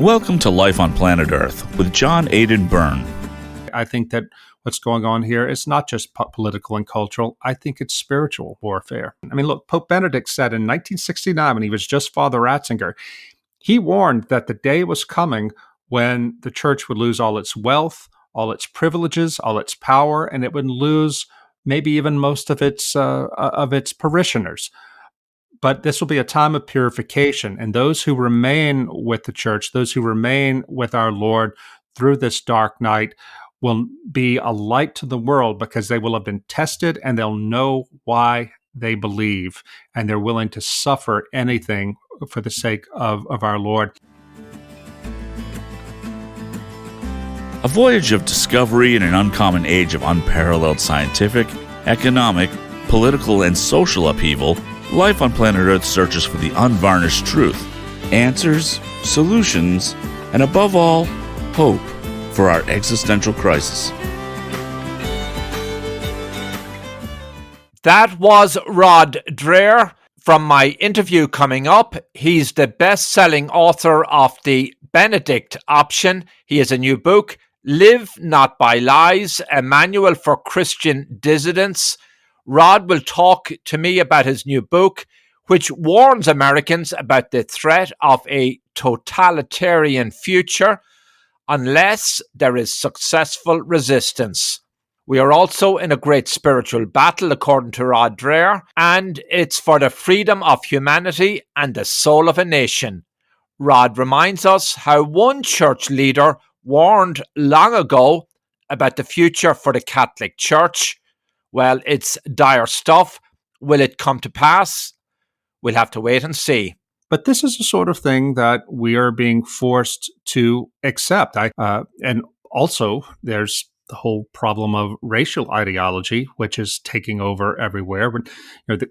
Welcome to Life on Planet Earth with John Aidan Byrne. I think that what's going on here is not just political and cultural. I think it's spiritual warfare. I mean, look, Pope Benedict said in 1969, when he was just Father Ratzinger, he warned that the day was coming when the church would lose all its wealth, all its privileges, all its power, and it would lose maybe even most of its parishioners. But this will be a time of purification, and those who remain with the church, those who remain with our Lord through this dark night, will be a light to the world because they will have been tested and they'll know why they believe, and they're willing to suffer anything for the sake of our Lord. A voyage of discovery in an uncommon age of unparalleled scientific, economic, political, and social upheaval, Life on Planet Earth searches for the unvarnished truth, answers, solutions, and above all, hope for our existential crisis. That was Rod Dreher. From my interview coming up, he's the best-selling author of the Benedict option. He has a new book, Live Not by Lies, a manual for Christian dissidents. Rod will talk to me about his new book, which warns Americans about the threat of a totalitarian future unless there is successful resistance. We are also in a great spiritual battle, according to Rod Dreher, and it's for the freedom of humanity and the soul of a nation. Rod reminds us how one church leader warned long ago about the future for the Catholic Church. Well, it's dire stuff. Will it come to pass? We'll have to wait and see. But this is the sort of thing that we are being forced to accept. And also, there's the whole problem of racial ideology, which is taking over everywhere.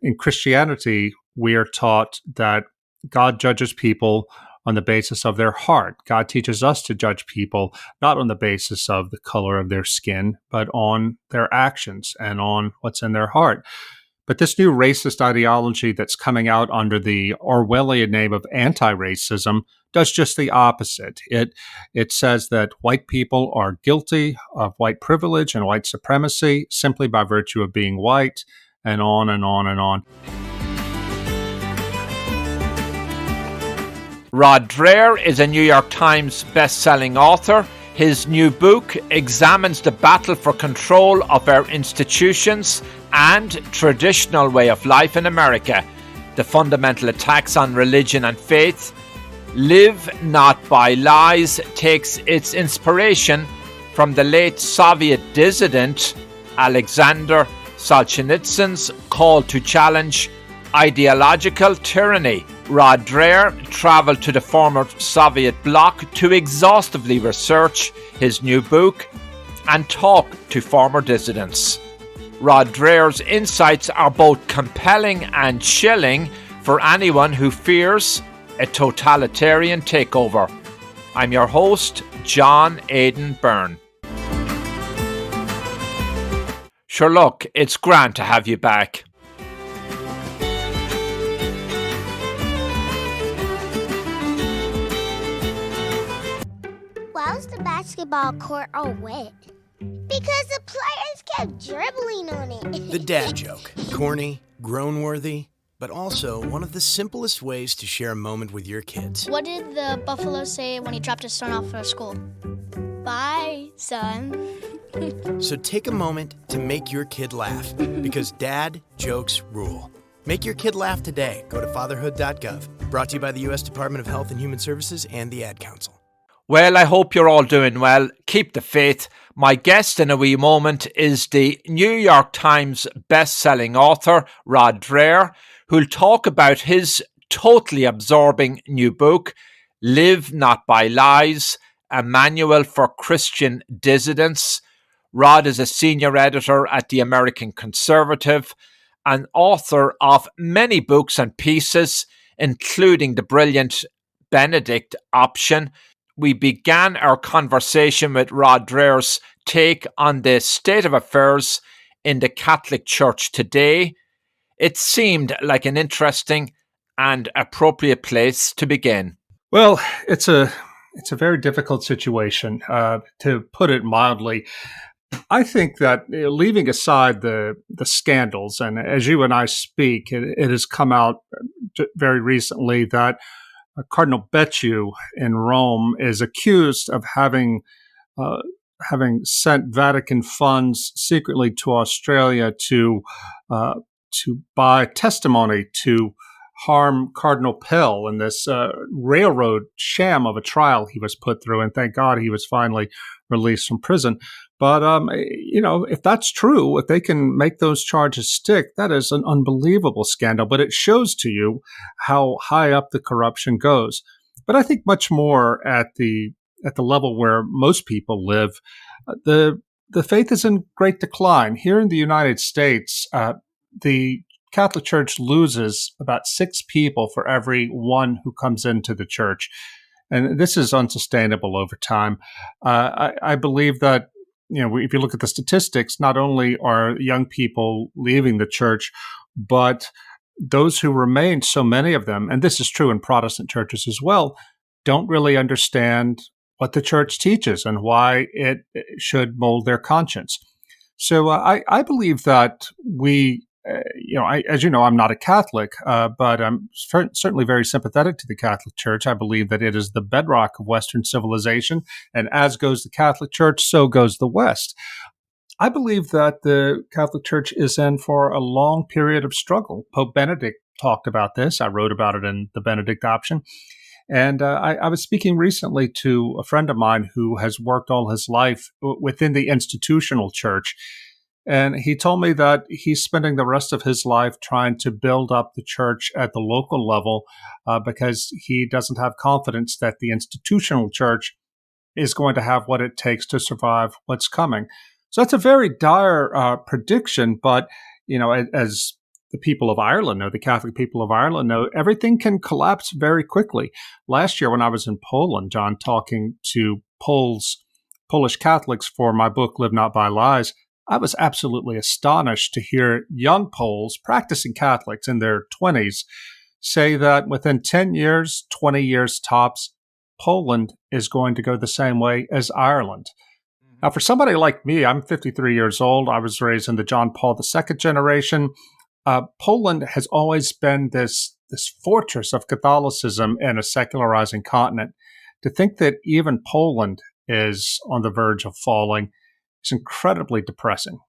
In Christianity, we are taught that God judges people on the basis of their heart. God teaches us to judge people not on the basis of the color of their skin, but on their actions and on what's in their heart. But this new racist ideology that's coming out under the Orwellian name of anti-racism does just the opposite. It says that white people are guilty of white privilege and white supremacy simply by virtue of being white, and on and on and on. Rod Dreher is a New York Times best-selling author. His new book examines the battle for control of our institutions and traditional way of life in America, the fundamental attacks on religion and faith. Live Not by Lies takes its inspiration from the late Soviet dissident Aleksandr Solzhenitsyn's call to challenge ideological tyranny. Rod Dreher traveled to the former Soviet bloc to exhaustively research his new book and talk to former dissidents. Rod Dreher's insights are both compelling and chilling for anyone who fears a totalitarian takeover. I'm your host, John Aidan Byrne. Sure, look, it's grand to have you back. Why was the basketball court all wet? Because the players kept dribbling on it. The dad joke. Corny, groan-worthy, but also one of the simplest ways to share a moment with your kids. What did the buffalo say when he dropped his son off for school? Bye, son. So take a moment to make your kid laugh, because dad jokes rule. Make your kid laugh today. Go to fatherhood.gov. Brought to you by the U.S. Department of Health and Human Services and the Ad Council. Well, I hope you're all doing well. Keep the faith. My guest in a wee moment is the New York Times best-selling author, Rod Dreher, who'll talk about his totally absorbing new book, Live Not by Lies, a manual for Christian dissidents. Rod is a senior editor at the American Conservative, and author of many books and pieces, including the brilliant Benedict option. We began our conversation with Rod Dreher's take on the state of affairs in the Catholic Church today. It seemed like an interesting and appropriate place to begin. Well, it's a it's a very difficult situation, to put it mildly. I think that leaving aside the scandals, and as you and I speak, it has come out very recently that Cardinal Becciu in Rome is accused of having sent Vatican funds secretly to Australia to buy testimony to harm Cardinal Pell in this railroad sham of a trial he was put through. And thank God he was finally released from prison. But, if that's true, if they can make those charges stick, that is an unbelievable scandal. But it shows to you how high up the corruption goes. But I think much more at the level where most people live, the faith is in great decline. Here in the United States, the Catholic Church loses about 6 people for every one who comes into the church. And this is unsustainable over time. I believe that, if you look at the statistics, not only are young people leaving the church, but those who remain, so many of them, and this is true in Protestant churches as well, don't really understand what the church teaches and why it should mold their conscience. So I believe that we, as you know, I'm not a Catholic, but I'm certainly very sympathetic to the Catholic Church. I believe that it is the bedrock of Western civilization, and as goes the Catholic Church, so goes the West. I believe that the Catholic Church is in for a long period of struggle. Pope Benedict talked about this. I wrote about it in The Benedict Option. And I was speaking recently to a friend of mine who has worked all his life within the institutional church. And he told me that he's spending the rest of his life trying to build up the church at the local level because he doesn't have confidence that the institutional church is going to have what it takes to survive what's coming. So that's a very dire prediction. But, as the people of Ireland know, the Catholic people of Ireland know, everything can collapse very quickly. Last year when I was in Poland, John, talking to Polish Catholics for my book, Live Not by Lies, I was absolutely astonished to hear young Poles, practicing Catholics in their 20s, say that within 10 years, 20 years tops, Poland is going to go the same way as Ireland. Now, for somebody like me, I'm 53 years old. I was raised in the John Paul II generation. Poland has always been this fortress of Catholicism in a secularizing continent. To think that even Poland is on the verge of falling is incredibly depressing.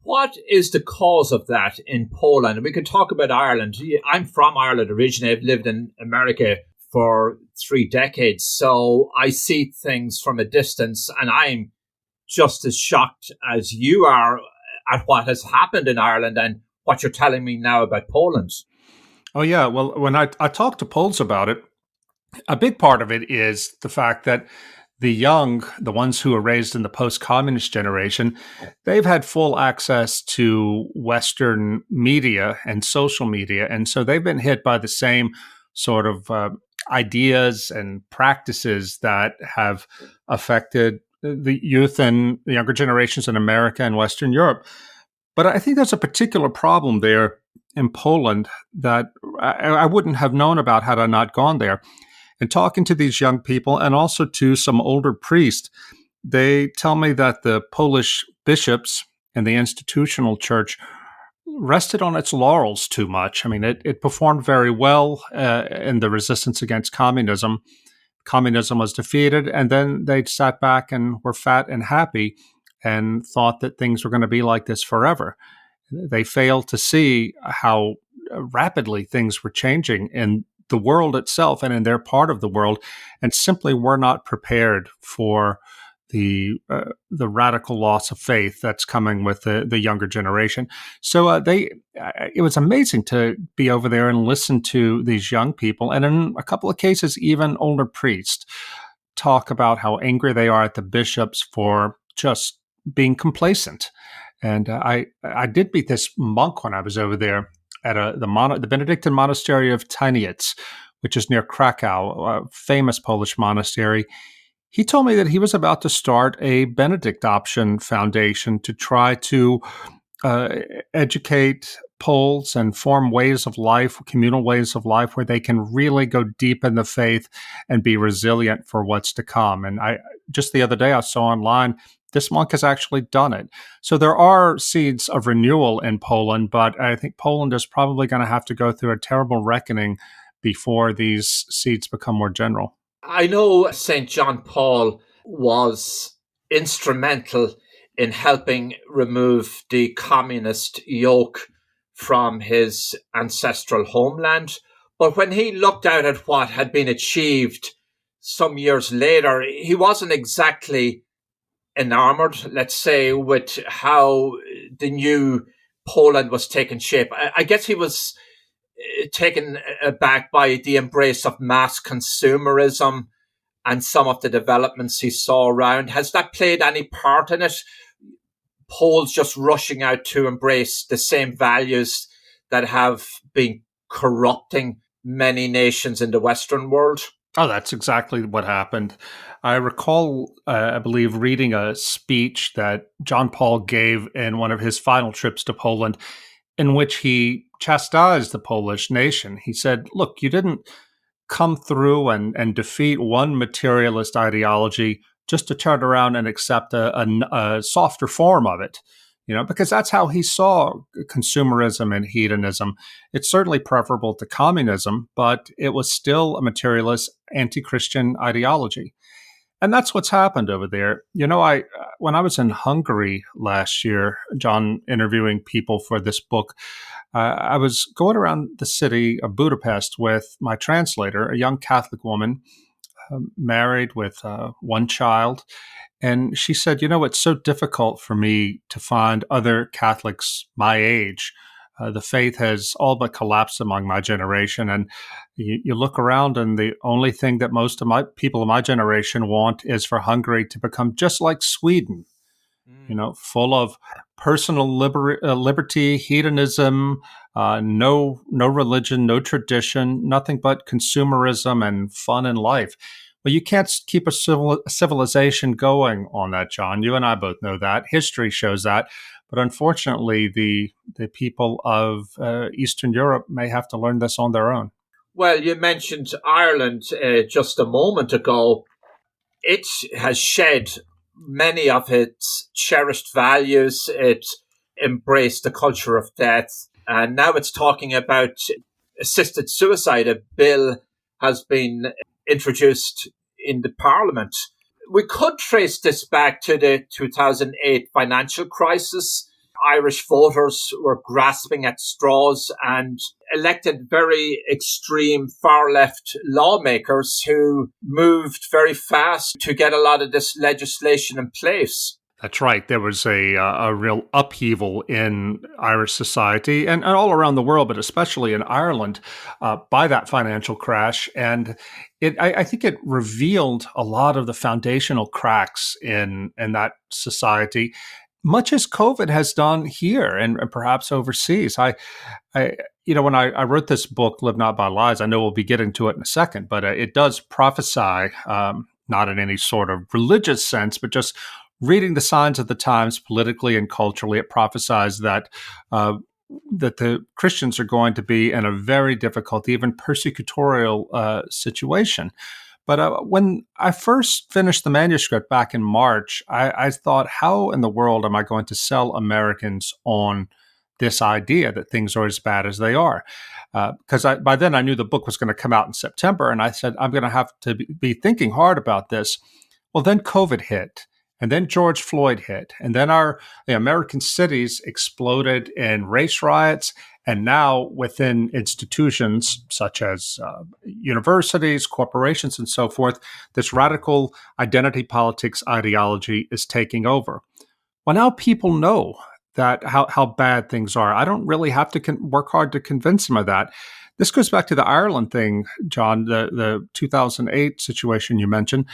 What is the cause of that in Poland? We could talk about Ireland. I'm from Ireland originally. I've lived in America for 3 decades, so I see things from a distance, and I'm just as shocked as you are at what has happened in Ireland and what you're telling me now about Poland. Oh, yeah. Well, when I talk to Poles about it, a big part of it is the fact that the young, the ones who are raised in the post-communist generation, they've had full access to Western media and social media. And so they've been hit by the same sort of ideas and practices that have affected the youth and the younger generations in America and Western Europe. But I think there's a particular problem there in Poland that I wouldn't have known about had I not gone there. And talking to these young people and also to some older priests, they tell me that the Polish bishops and the institutional church rested on its laurels too much. I mean, it performed very well in the resistance against communism. Communism was defeated, and then they sat back and were fat and happy and thought that things were going to be like this forever. They failed to see how rapidly things were changing in the world itself and in their part of the world, and simply were not prepared for the radical loss of faith that's coming with the younger generation. So it was amazing to be over there and listen to these young people, and in a couple of cases, even older priests, talk about how angry they are at the bishops for just being complacent. And I did meet this monk when I was over there at the Benedictine monastery of Tyranny, which is near Krakow, a famous Polish monastery. He told me that he was about to start a Benedict Option Foundation to try to educate poles and form ways of life, communal ways of life, where they can really go deep in the faith and be resilient for what's to come. And just the other day I saw online, this monk has actually done it. So there are seeds of renewal in Poland, but I think Poland is probably going to have to go through a terrible reckoning before these seeds become more general. I know St. John Paul was instrumental in helping remove the communist yoke from his ancestral homeland. But when he looked out at what had been achieved some years later, he wasn't exactly enamored, let's say, with how the new Poland was taking shape. I guess he was taken aback by the embrace of mass consumerism and some of the developments he saw around. Has that played any part in it? Poles just rushing out to embrace the same values that have been corrupting many nations in the Western world? Oh, that's exactly what happened. I recall, I believe, reading a speech that John Paul gave in one of his final trips to Poland, in which he chastised the Polish nation. He said, look, you didn't come through and defeat one materialist ideology just to turn around and accept a softer form of it, because that's how he saw consumerism and hedonism. It's certainly preferable to communism, but it was still a materialist, anti-Christian ideology. And that's what's happened over there. When I was in Hungary last year, John, interviewing people for this book, I was going around the city of Budapest with my translator, a young Catholic woman, married with one child. And she said, it's so difficult for me to find other Catholics my age. The faith has all but collapsed among my generation. And you look around, and the only thing that most of my people of my generation want is for Hungary to become just like Sweden, full of personal liberty, hedonism, no religion, no tradition, nothing but consumerism and fun in life. Well, you can't keep a civilization going on that, John. You and I both know that. History shows that. But unfortunately, the people of Eastern Europe may have to learn this on their own. Well, you mentioned Ireland just a moment ago. It has shed many of its cherished values. It embraced the culture of death. And now it's talking about assisted suicide. A bill has been introduced in the parliament. We could trace this back to the 2008 financial crisis. Irish voters were grasping at straws and elected very extreme far-left lawmakers who moved very fast to get a lot of this legislation in place. That's right. There was a real upheaval in Irish society and all around the world, but especially in Ireland, by that financial crash. And I think it revealed a lot of the foundational cracks in that society, much as COVID has done here and perhaps overseas. When I wrote this book, Live Not by Lies, I know we'll be getting to it in a second, but it does prophesy, not in any sort of religious sense, but just reading the signs of the times politically and culturally. It prophesies that the Christians are going to be in a very difficult, even persecutorial situation. But when I first finished the manuscript back in March, I thought, how in the world am I going to sell Americans on this idea that things are as bad as they are? Because by then I knew the book was going to come out in September, and I said, I'm going to have to be thinking hard about this. Well, then COVID hit. And then George Floyd hit. And then the American cities exploded in race riots. And now within institutions such as universities, corporations, and so forth, this radical identity politics ideology is taking over. Well, now people know that how bad things are. I don't really have to work hard to convince them of that. This goes back to the Ireland thing, John, the 2008 situation you mentioned.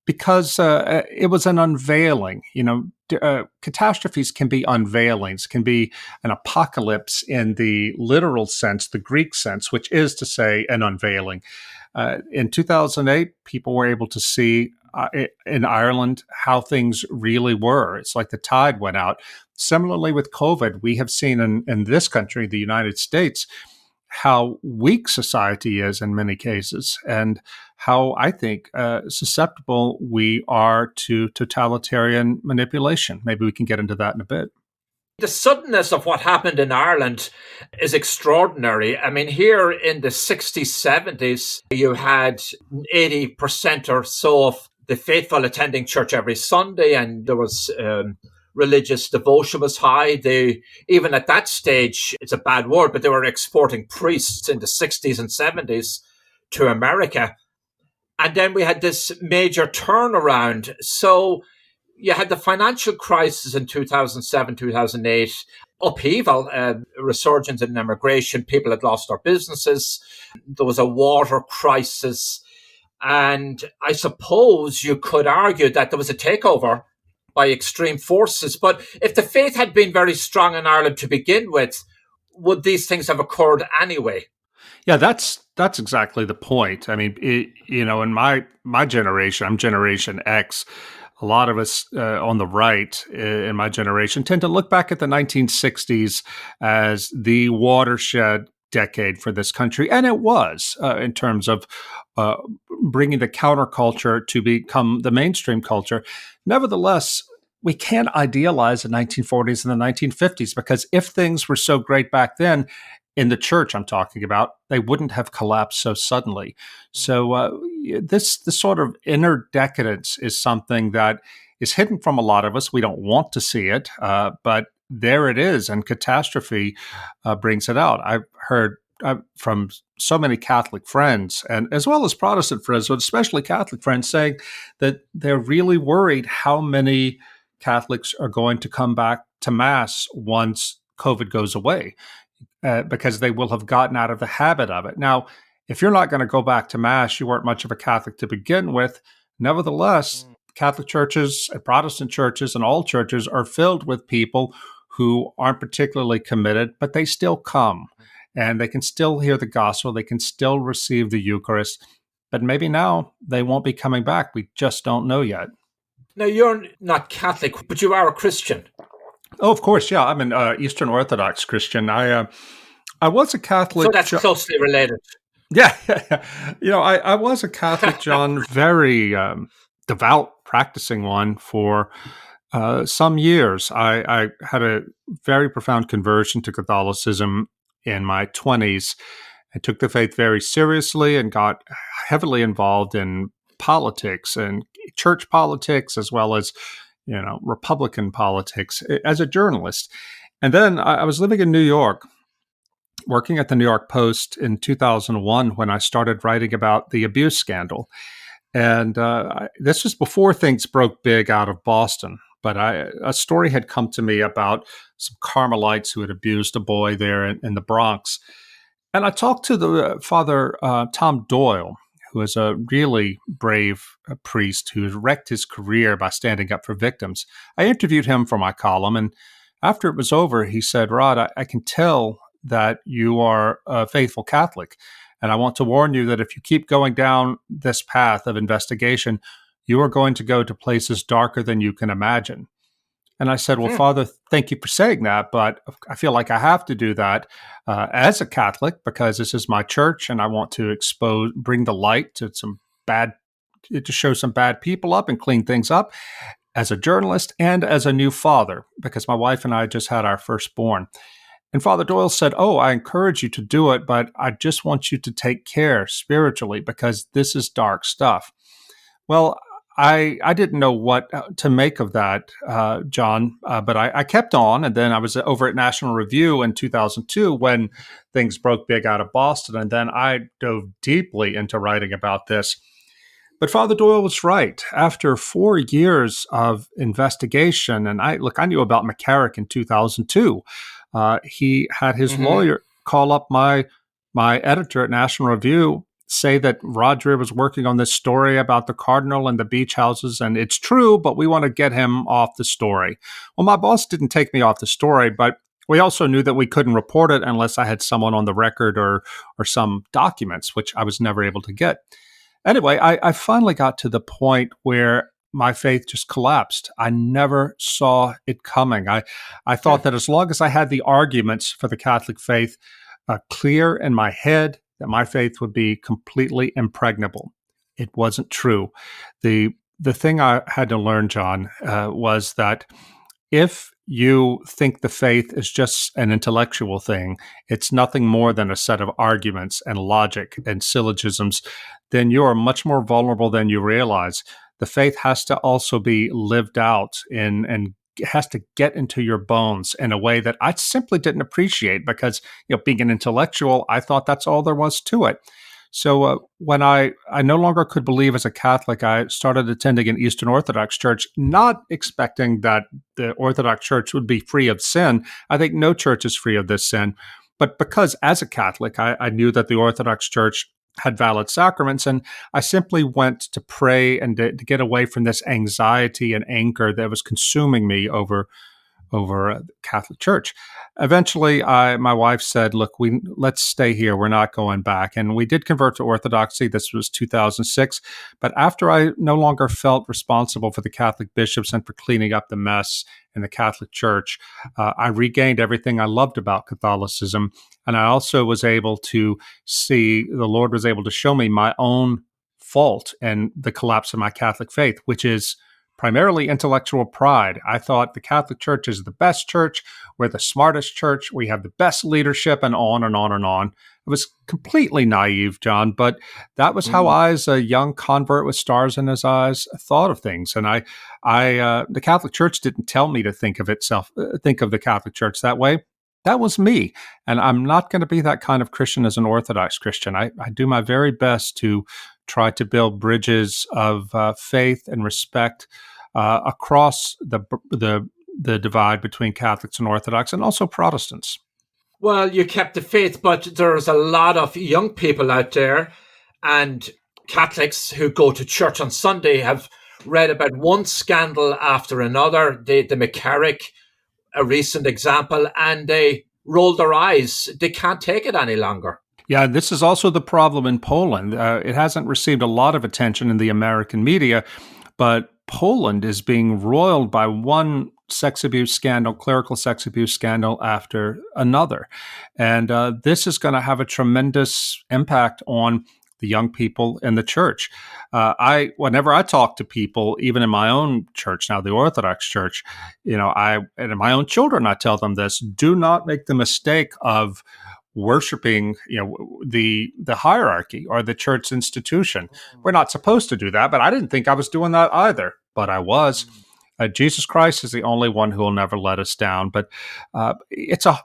Because it was an unveiling. Catastrophes can be unveilings, can be an apocalypse in the literal sense, the Greek sense, which is to say an unveiling. In 2008, people were able to see in Ireland how things really were. It's like the tide went out. Similarly with COVID, we have seen in this country, the United States, how weak society is in many cases, and how I think susceptible we are to totalitarian manipulation. Maybe we can get into that in a bit. The suddenness of what happened in Ireland is extraordinary. I mean, here in the 60s, 70s, you had 80% or so of the faithful attending church every Sunday, and there was religious devotion was high. They, even at that stage, it's a bad word, but they were exporting priests in the 60s and 70s to America. And then we had this major turnaround. So you had the financial crisis in 2007, 2008, upheaval, resurgence in immigration. People had lost their businesses. There was a water crisis. And I suppose you could argue that there was a takeover by extreme forces. But if the faith had been very strong in Ireland to begin with, would these things have occurred anyway? Yeah, that's exactly the point. I mean, in my generation, I'm Generation X. A lot of us on the right in my generation tend to look back at the 1960s as the watershed decade for this country. And it was in terms of bringing the counterculture to become the mainstream culture. Nevertheless, we can't idealize the 1940s and the 1950s, because if things were so great back then, in the church I'm talking about, they wouldn't have collapsed so suddenly. So this sort of inner decadence is something that is hidden from a lot of us. We don't want to see it, but there it is, and catastrophe brings it out. I've heard from so many Catholic friends, and as well as Protestant friends, but especially Catholic friends, saying that they're really worried how many Catholics are going to come back to Mass once COVID goes away. Because they will have gotten out of the habit of it. Now, if you're not going to go back to Mass, you weren't much of a Catholic to begin with. Nevertheless, Catholic churches, Protestant churches, and all churches are filled with people who aren't particularly committed, but they still come. And they can still hear the gospel. They can still receive the Eucharist. But maybe now they won't be coming back. We just don't know yet. Now, you're not Catholic, but you are a Christian. Oh, of course, yeah. I'm an Eastern Orthodox Christian. I was a Catholic. So that's closely related. Yeah. I was a Catholic, John, very devout, practicing one for some years. I had a very profound conversion to Catholicism in my 20s. I took the faith very seriously and got heavily involved in politics and church politics, as well as Republican politics as a journalist. And then I was living in New York, working at the New York Post in 2001 when I started writing about the abuse scandal. And this was before things broke big out of Boston. But a story had come to me about some Carmelites who had abused a boy there in the Bronx. And I talked to the Father Tom Doyle, who is a really brave priest who has wrecked his career by standing up for victims. I interviewed him for my column, and after it was over, he said, "Rod, I can tell that you are a faithful Catholic, and I want to warn you that if you keep going down this path of investigation, you are going to go to places darker than you can imagine." And I said, "Well, Father, thank you for saying that, but I feel like I have to do that as a Catholic because this is my church, and I want to bring the light to to show some bad people up and clean things up as a journalist and as a new father, because my wife and I just had our firstborn." And Father Doyle said, "Oh, I encourage you to do it, but I just want you to take care spiritually because this is dark stuff." Well, I didn't know what to make of that, John, but I kept on. And then I was over at National Review in 2002 when things broke big out of Boston. And then I dove deeply into writing about this. But Father Doyle was right. After 4 years of investigation, and I knew about McCarrick in 2002. He had his lawyer call up my editor at National Review, say that Rod Dreher was working on this story about the cardinal and the beach houses, and it's true, but we want to get him off the story. Well, my boss didn't take me off the story, but we also knew that we couldn't report it unless I had someone on the record or some documents, which I was never able to get. Anyway, I finally got to the point where my faith just collapsed. I never saw it coming. I thought that as long as I had the arguments for the Catholic faith clear in my head, that my faith would be completely impregnable. It wasn't true. The thing I had to learn, John, was that if you think the faith is just an intellectual thing, it's nothing more than a set of arguments and logic and syllogisms, then you are much more vulnerable than you realize. The faith has to also be lived out and has to get into your bones in a way that I simply didn't appreciate because, being an intellectual, I thought that's all there was to it. So when I no longer could believe as a Catholic, I started attending an Eastern Orthodox church, not expecting that the Orthodox Church would be free of sin. I think no church is free of this sin. But because as a Catholic, I knew that the Orthodox Church had valid sacraments, and I simply went to pray and to get away from this anxiety and anger that was consuming me over the Catholic Church. Eventually, my wife said, "Look, let's stay here. We're not going back." And we did convert to Orthodoxy. This was 2006. But after I no longer felt responsible for the Catholic bishops and for cleaning up the mess in the Catholic Church, I regained everything I loved about Catholicism. And I also was able to see, the Lord was able to show me my own fault and the collapse of my Catholic faith, which is primarily intellectual pride. I thought the Catholic Church is the best church. We're the smartest church. We have the best leadership, and on and on and on. It was completely naive, John, but that was how I, as a young convert with stars in his eyes, thought of things. And the Catholic Church didn't tell me to think of the Catholic Church that way. That was me. And I'm not going to be that kind of Christian as an Orthodox Christian. I do my very best to try to build bridges of faith and respect across the divide between Catholics and Orthodox, and also Protestants. Well, you kept the faith, but there's a lot of young people out there, and Catholics who go to church on Sunday have read about one scandal after another. The McCarrick, a recent example, and they roll their eyes. They can't take it any longer. Yeah, this is also the problem in Poland. It hasn't received a lot of attention in the American media, but Poland is being roiled by one sex abuse scandal, clerical sex abuse scandal after another. And this is going to have a tremendous impact on the young people in the church. Whenever I talk to people, even in my own church now, the Orthodox Church, and in my own children, I tell them this: do not make the mistake of worshiping, the hierarchy or the church institution. We're not supposed to do that, but I didn't think I was doing that either, but I was. Jesus Christ is the only one who will never let us down. But it's a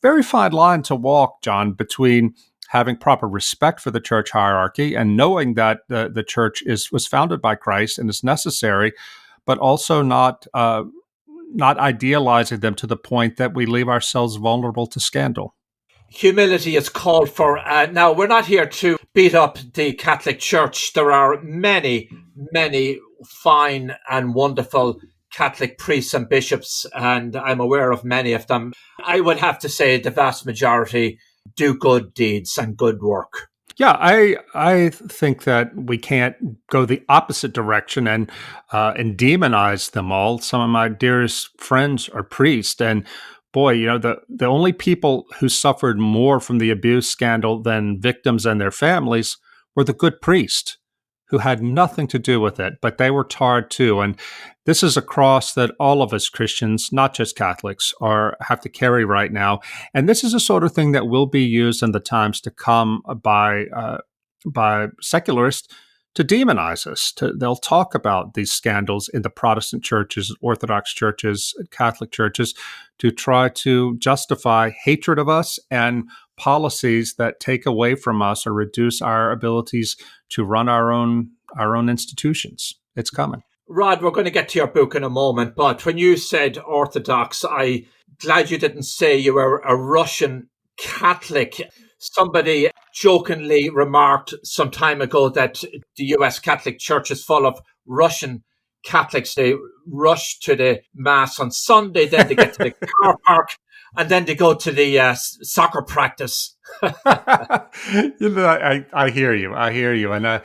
very fine line to walk, John, between having proper respect for the church hierarchy and knowing that the church was founded by Christ and is necessary, but also not idealizing them to the point that we leave ourselves vulnerable to scandal. Humility is called for. Now, we're not here to beat up the Catholic Church. There are many, many fine and wonderful Catholic priests and bishops, and I'm aware of many of them. I would have to say the vast majority do good deeds and good work. Yeah, I think that we can't go the opposite direction and demonize them all. Some of my dearest friends are priests, and boy, the only people who suffered more from the abuse scandal than victims and their families were the good priests, who had nothing to do with it, but they were tarred too. And this is a cross that all of us Christians, not just Catholics, have to carry right now. And this is a sort of thing that will be used in the times to come by secularists to demonize us. They'll talk about these scandals in the Protestant churches, Orthodox churches, Catholic churches, to try to justify hatred of us and policies that take away from us or reduce our abilities to run our own institutions. It's coming. Rod, we're going to get to your book in a moment, but when you said Orthodox, I'm glad you didn't say you were a Russian Catholic. Somebody jokingly remarked some time ago that the US Catholic Church is full of Russian Catholics. They rush to the Mass on Sunday, then they get to the car park, and then they go to the soccer practice. I hear you. And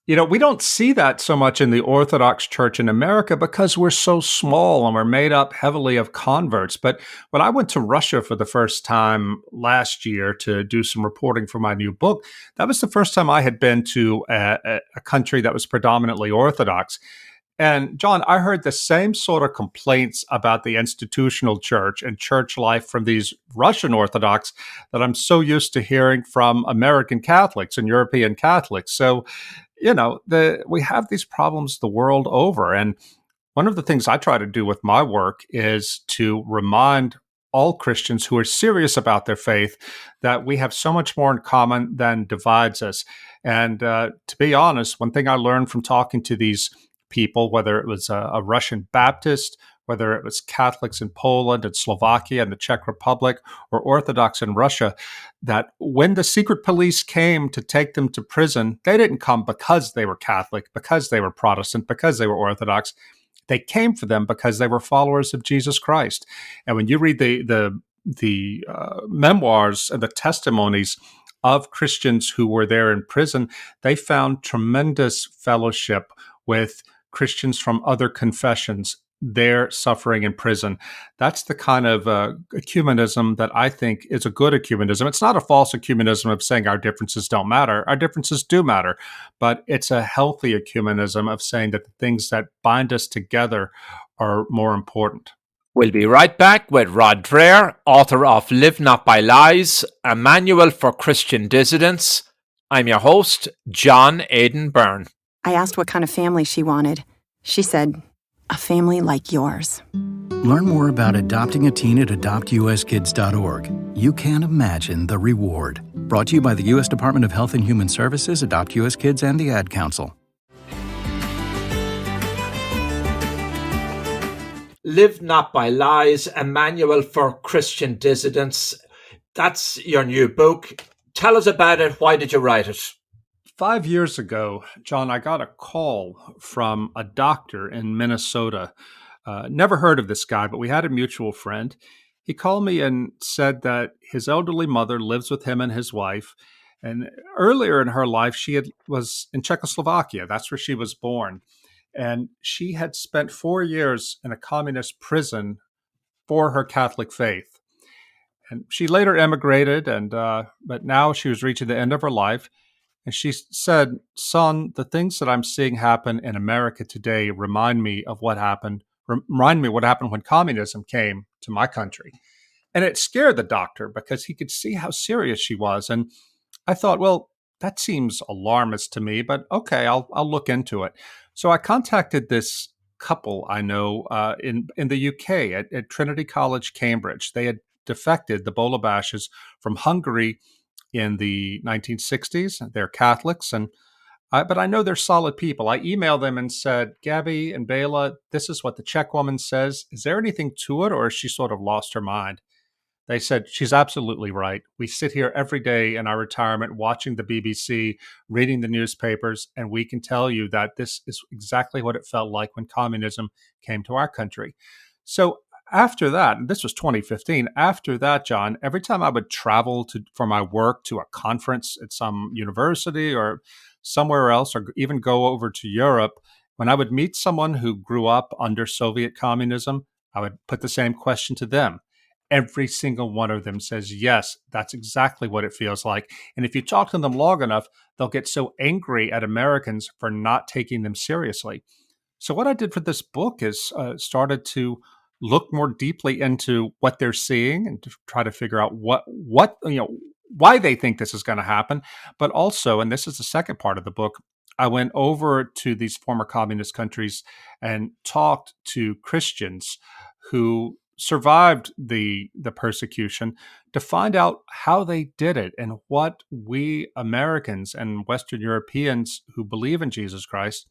We don't see that so much in the Orthodox Church in America because we're so small and we're made up heavily of converts. But when I went to Russia for the first time last year to do some reporting for my new book, that was the first time I had been to a country that was predominantly Orthodox. And John, I heard the same sort of complaints about the institutional church and church life from these Russian Orthodox that I'm so used to hearing from American Catholics and European Catholics. So we have these problems the world over. And one of the things I try to do with my work is to remind all Christians who are serious about their faith that we have so much more in common than divides us. And to be honest, one thing I learned from talking to these people, whether it was a Russian Baptist, whether it was Catholics in Poland and Slovakia and the Czech Republic, or Orthodox in Russia, that when the secret police came to take them to prison, they didn't come because they were Catholic, because they were Protestant, because they were Orthodox. They came for them because they were followers of Jesus Christ. And when you read the memoirs and the testimonies of Christians who were there in prison, they found tremendous fellowship with Christians from other confessions there suffering in prison. That's the kind of ecumenism that I think is a good ecumenism. It's not a false ecumenism of saying our differences don't matter. Our differences do matter, but it's a healthy ecumenism of saying that the things that bind us together are more important. We'll be right back with Rod Dreher, author of Live Not by Lies, a manual for Christian dissidents. I'm your host, John Aidan Byrne. I asked what kind of family she wanted. She said, a family like yours. Learn more about adopting a teen at adoptuskids.org. You can't imagine the reward. Brought to you by the U.S. Department of Health and Human Services, Adopt U.S. Kids, and the Ad Council. Live Not by Lies, a manual for Christian dissidents. That's your new book. Tell us about it. Why did you write it? 5 years ago, John, I got a call from a doctor in Minnesota. Never heard of this guy, but we had a mutual friend. He called me and said that his elderly mother lives with him and his wife. And earlier in her life, she was in Czechoslovakia. That's where she was born. And she had spent 4 years in a communist prison for her Catholic faith. And she later emigrated, but now she was reaching the end of her life. And she said, son, the things that I'm seeing happen in America today remind me what happened when communism came to my country. And it scared the doctor because he could see how serious she was. And I thought, well, that seems alarmist to me, but okay, I'll look into it. So I contacted this couple I know in the UK at Trinity College, Cambridge. They had defected, the Bolabashes, from Hungary in the 1960s. They're Catholics, but I know they're solid people. I emailed them and said, Gabby and Bela, this is what the Czech woman says. Is there anything to it, or has she sort of lost her mind? They said, she's absolutely right. We sit here every day in our retirement watching the BBC, reading the newspapers, and we can tell you that this is exactly what it felt like when communism came to our country. So after that, and this was 2015, after that, John, every time I would travel for my work to a conference at some university or somewhere else, or even go over to Europe, when I would meet someone who grew up under Soviet communism, I would put the same question to them. Every single one of them says, yes, that's exactly what it feels like. And if you talk to them long enough, they'll get so angry at Americans for not taking them seriously. So what I did for this book is started to look more deeply into what they're seeing and to try to figure out why they think this is going to happen. But also, and this is the second part of the book, I went over to these former communist countries and talked to Christians who survived the persecution to find out how they did it and what we Americans and Western Europeans who believe in Jesus Christ,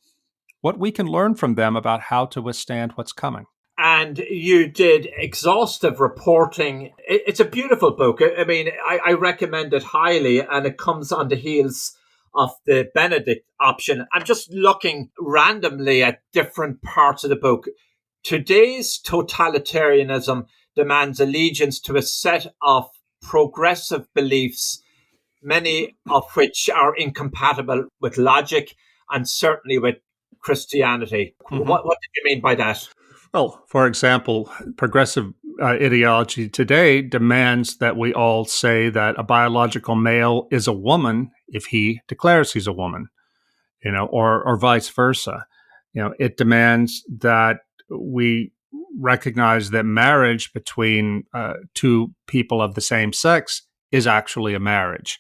what we can learn from them about how to withstand what's coming. And you did exhaustive reporting. It's a beautiful book. I mean, I recommend it highly, and it comes on the heels of the Benedict option. I'm just looking randomly at different parts of the book. Today's totalitarianism demands allegiance to a set of progressive beliefs, many of which are incompatible with logic. and certainly with Christianity. Mhm. What did you mean by that? Well, for example, progressive ideology today demands that we all say that a biological male is a woman if he declares he's a woman, or vice versa. It demands that we recognize that marriage between two people of the same sex is actually a marriage.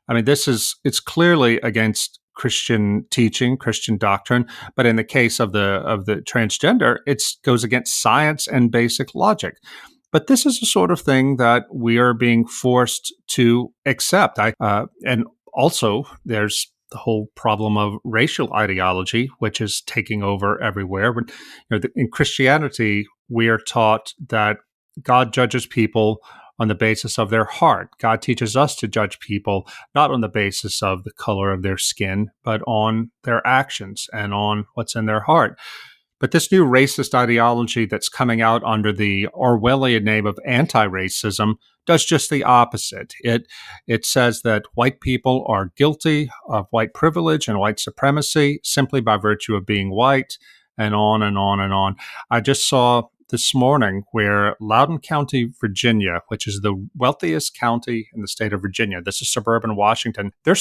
I mean, it's clearly against Christian teaching, Christian doctrine, but in the case of the transgender, it goes against science and basic logic. But this is the sort of thing that we are being forced to accept. And also, there's the whole problem of racial ideology, which is taking over everywhere. In Christianity, we are taught that God judges people on the basis of their heart. God teaches us to judge people not on the basis of the color of their skin, but on their actions and on what's in their heart. But this new racist ideology that's coming out under the Orwellian name of anti-racism does just the opposite. It says that white people are guilty of white privilege and white supremacy simply by virtue of being white, and on and on and on. I just saw this morning where Loudoun County, Virginia, which is the wealthiest county in the state of Virginia, this is suburban Washington, their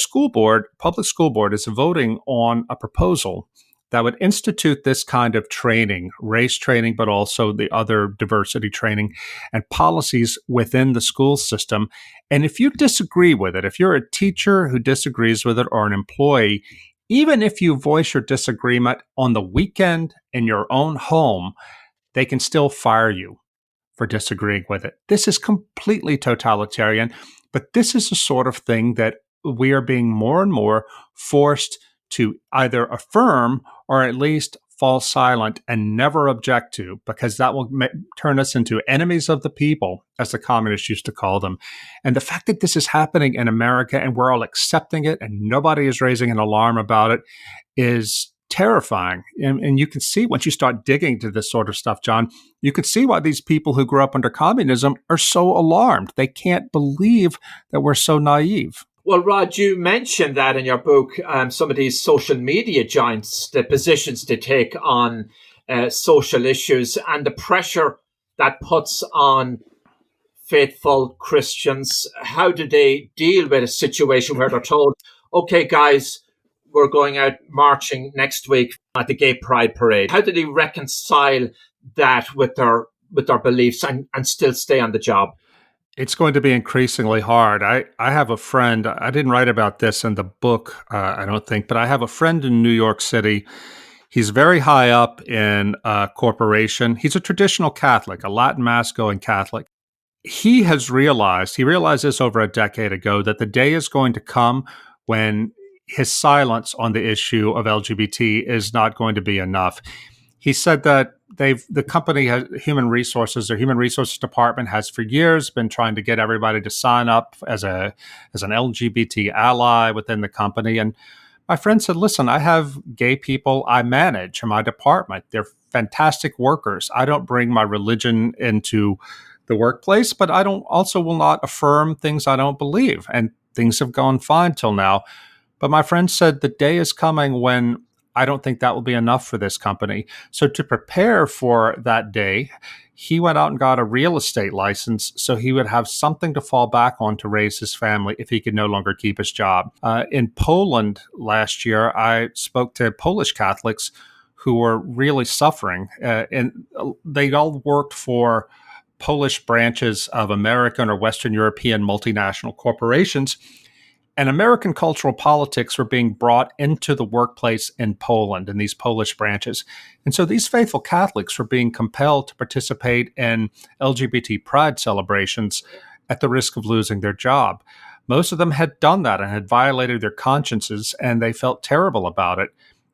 public school board is voting on a proposal that would institute this kind of training, race training, but also the other diversity training and policies within the school system. And if you disagree with it, if you're a teacher who disagrees with it or an employee, even if you voice your disagreement on the weekend in your own home, they can still fire you for disagreeing with it. This is completely totalitarian, but this is the sort of thing that we are being more and more forced to either affirm or at least fall silent and never object to, because that will turn us into enemies of the people, as the communists used to call them. And the fact that this is happening in America and we're all accepting it and nobody is raising an alarm about it is terrifying. And you can see once you start digging to this sort of stuff, John, you can see why these people who grew up under communism are so alarmed. They can't believe that we're so naive. Well, Rod, you mentioned that in your book, some of these social media giants, the positions they take on social issues and the pressure that puts on faithful Christians. How do they deal with a situation where they're told, okay, guys, we're going out marching next week at the Gay Pride Parade? How do they reconcile that with their beliefs and still stay on the job? It's going to be increasingly hard. I have a friend, I didn't write about this in the book, I don't think, but I have a friend in New York City. He's very high up in a corporation. He's a traditional Catholic, a Latin Mass going Catholic. He realized this over a decade ago, that the day is going to come when his silence on the issue of LGBT is not going to be enough. He said that the company has their human resources department has for years been trying to get everybody to sign up as an LGBT ally within the company. And my friend said, listen, I have gay people I manage in my department. They're fantastic workers. I don't bring my religion into the workplace, but I will not affirm things I don't believe. And things have gone fine till now. But my friend said the day is coming when I don't think that will be enough for this company. So to prepare for that day, he went out and got a real estate license so he would have something to fall back on to raise his family if he could no longer keep his job. In Poland last year, I spoke to Polish Catholics who were really suffering, and they all worked for Polish branches of American or Western European multinational corporations. And American cultural politics were being brought into the workplace in Poland, in these Polish branches. And so these faithful Catholics were being compelled to participate in LGBT pride celebrations at the risk of losing their job. Most of them had done that and had violated their consciences, and they felt terrible about it.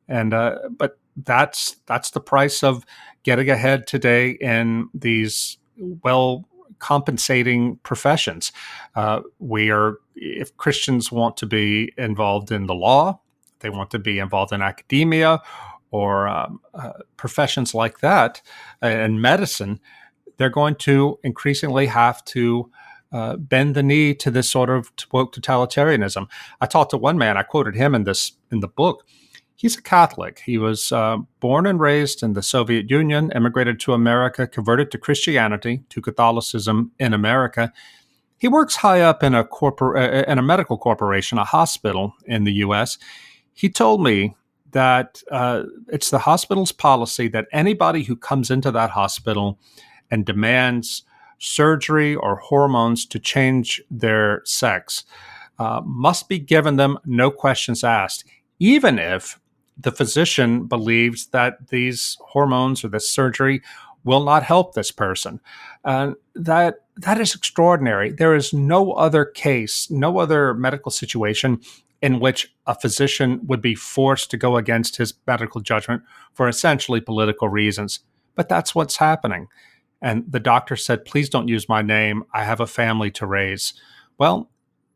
And but that's the price of getting ahead today in these compensating professions. If Christians want to be involved in the law, they want to be involved in academia or professions like that, and medicine, they're going to increasingly have to bend the knee to this sort of woke totalitarianism. I talked to one man, I quoted him in the book. He's a Catholic. He was born and raised in the Soviet Union, immigrated to America, converted to Christianity, to Catholicism in America. He works high up in a medical corporation, a hospital in the U.S. He told me that it's the hospital's policy that anybody who comes into that hospital and demands surgery or hormones to change their sex must be given them, no questions asked, even if the physician believes that these hormones or this surgery will not help this person. That is extraordinary. There is no other case, no other medical situation in which a physician would be forced to go against his medical judgment for essentially political reasons. But that's what's happening. And the doctor said, please don't use my name. I have a family to raise. Well,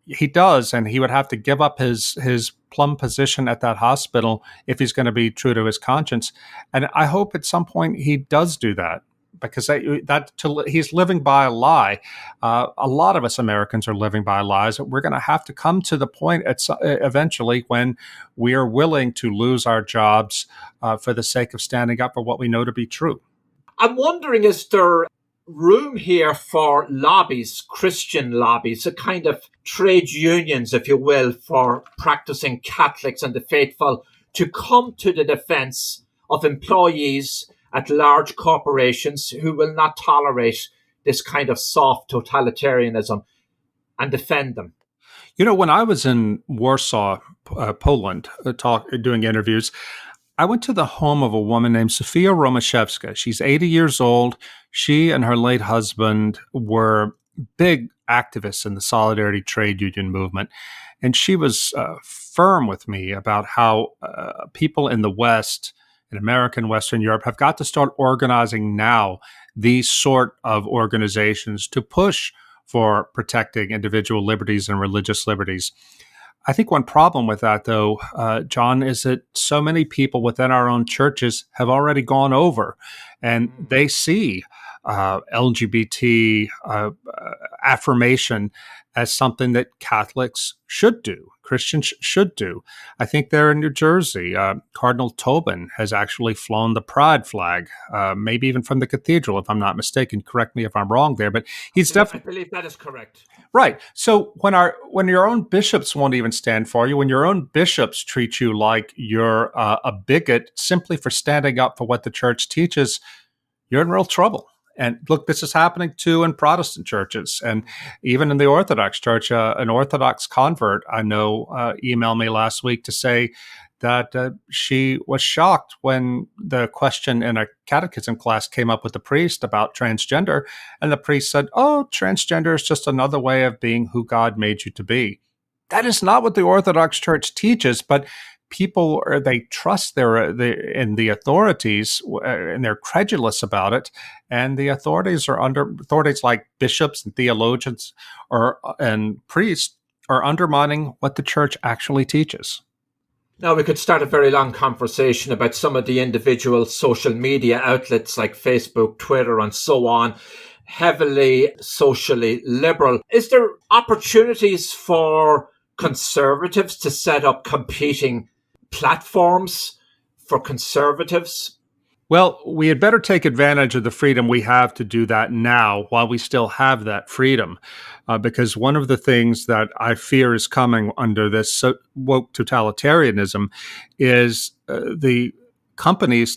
he does, and he would have to give up his plum position at that hospital if he's going to be true to his conscience. And I hope at some point he does do that, because he's living by a lie. A lot of us Americans are living by lies. We're going to have to come to the point eventually when we are willing to lose our jobs for the sake of standing up for what we know to be true. I'm wondering, is there room here for lobbies, Christian lobbies, a kind of trade unions, if you will, for practicing Catholics and the faithful to come to the defense of employees at large corporations who will not tolerate this kind of soft totalitarianism and defend them? You know, when I was in Warsaw, Poland, doing interviews, I went to the home of a woman named Sofia Romaszewska. She's 80 years old. She and her late husband were big activists in the Solidarity trade union movement. And she was firm with me about how people in the West, in America and Western Europe, have got to start organizing now these sort of organizations to push for protecting individual liberties and religious liberties. I think one problem with that, though, John, is that so many people within our own churches have already gone over, and they see LGBT affirmation as something that Catholics should do, Christians should do. I think there in New Jersey, Cardinal Tobin has actually flown the pride flag, maybe even from the cathedral, if I'm not mistaken. Correct me if I'm wrong there, but he's definitely. I believe that is correct. Right. So when your own bishops won't even stand for you, when your own bishops treat you like you're a bigot simply for standing up for what the church teaches, you're in real trouble. And look, this is happening too in Protestant churches, and even in the Orthodox Church. An Orthodox convert I know emailed me last week to say that she was shocked when the question in a catechism class came up with the priest about transgender, and the priest said, "Oh, transgender is just another way of being who God made you to be." That is not what the Orthodox Church teaches, but people, they trust in the authorities, and they're credulous about it. And the authorities like bishops and theologians and priests are undermining what the church actually teaches. Now, we could start a very long conversation about some of the individual social media outlets like Facebook, Twitter, and so on, heavily socially liberal. Is there opportunities for conservatives to set up competing platforms for conservatives? Well, we had better take advantage of the freedom we have to do that now while we still have that freedom, because one of the things that I fear is coming under this woke totalitarianism is the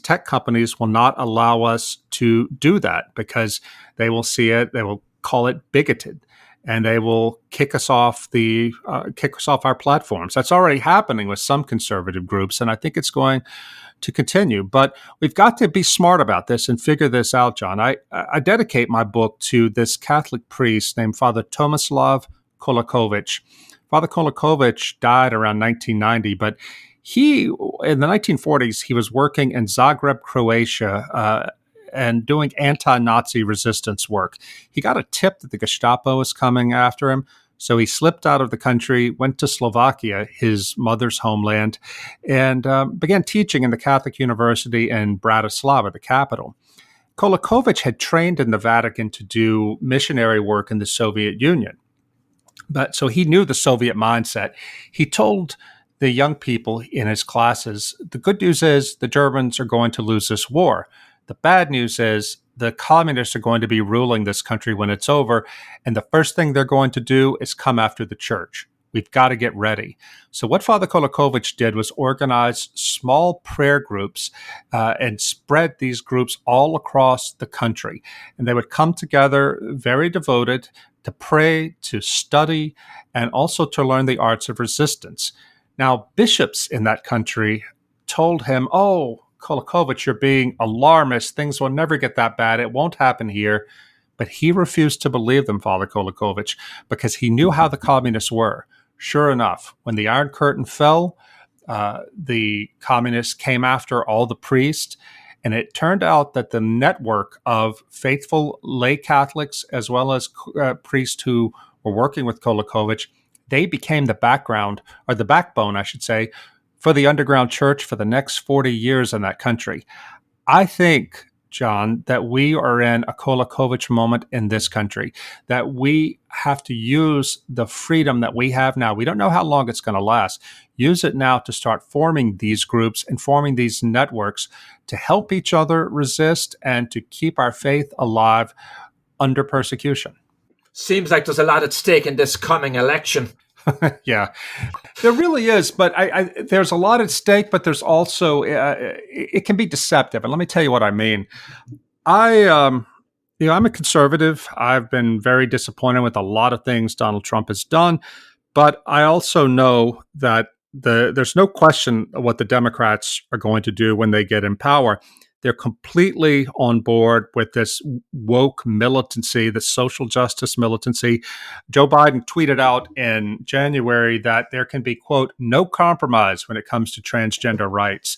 tech companies will not allow us to do that, because they will see it, they will call it bigoted, and they will kick us off our platforms. That's already happening with some conservative groups, and I think it's going to continue. But we've got to be smart about this and figure this out, John. I dedicate my book to this Catholic priest named Father Tomislav Kolakovich. Father Kolakovich died around 1990, but in the 1940s, he was working in Zagreb, Croatia, and doing anti-Nazi resistance work. He got a tip that the Gestapo was coming after him, so he slipped out of the country, went to Slovakia, his mother's homeland, and began teaching in the Catholic University in Bratislava, the capital. Kolakovich had trained in the Vatican to do missionary work in the Soviet Union, so he knew the Soviet mindset. He told the young people in his classes, the good news is the Germans are going to lose this war. The bad news is the communists are going to be ruling this country when it's over, and the first thing they're going to do is come after the church. We've got to get ready. So what Father Kolakovich did was organize small prayer groups and spread these groups all across the country. And they would come together very devoted to pray, to study, and also to learn the arts of resistance. Now, bishops in that country told him, "Oh, Kolakovich, you're being alarmist. Things will never get that bad. It won't happen here." But he refused to believe them, Father Kolakovich, because he knew how the communists were. Sure enough, when the Iron Curtain fell, the communists came after all the priests, and it turned out that the network of faithful lay Catholics as well as priests who were working with Kolakovich, they became the background, or the backbone, I should say, for the underground church for the next 40 years in that country. I think, John, that we are in a Kolakovich moment in this country, that we have to use the freedom that we have now. We don't know how long it's going to last. Use it now to start forming these groups and forming these networks to help each other resist and to keep our faith alive under persecution. Seems like there's a lot at stake in this coming election. Yeah, there really is. But there's a lot at stake, but there's also, it can be deceptive. And let me tell you what I mean. I'm a conservative. I've been very disappointed with a lot of things Donald Trump has done. But I also know that there's no question of what the Democrats are going to do when they get in power. They're completely on board with this woke militancy, the social justice militancy. Joe Biden tweeted out in January that there can be, quote, no compromise when it comes to transgender rights.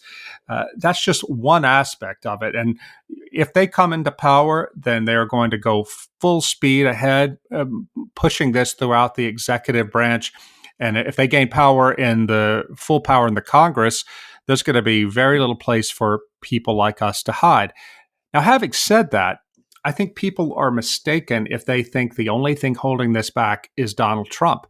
That's just one aspect of it. And if they come into power, then they're going to go full speed ahead, pushing this throughout the executive branch. And if they gain full power in the Congress, there's going to be very little place for people like us to hide. Now, having said that, I think people are mistaken if they think the only thing holding this back is Donald Trump,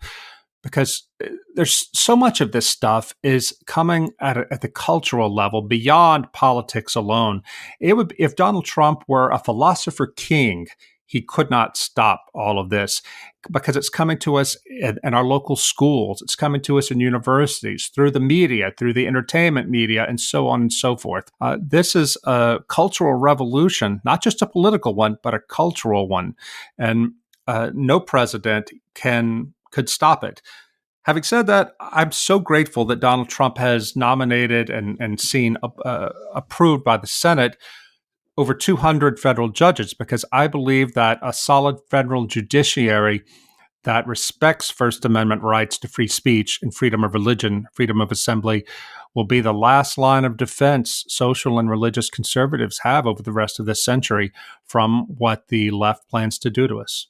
because there's so much of this stuff is coming at the cultural level beyond politics alone. If Donald Trump were a philosopher king, he could not stop all of this because it's coming to us in our local schools. It's coming to us in universities, through the media, through the entertainment media, and so on and so forth. This is a cultural revolution, not just a political one, but a cultural one. And no president could stop it. Having said that, I'm so grateful that Donald Trump has nominated and seen approved by the Senate over 200 federal judges, because I believe that a solid federal judiciary that respects First Amendment rights to free speech and freedom of religion, freedom of assembly, will be the last line of defense social and religious conservatives have over the rest of this century from what the left plans to do to us.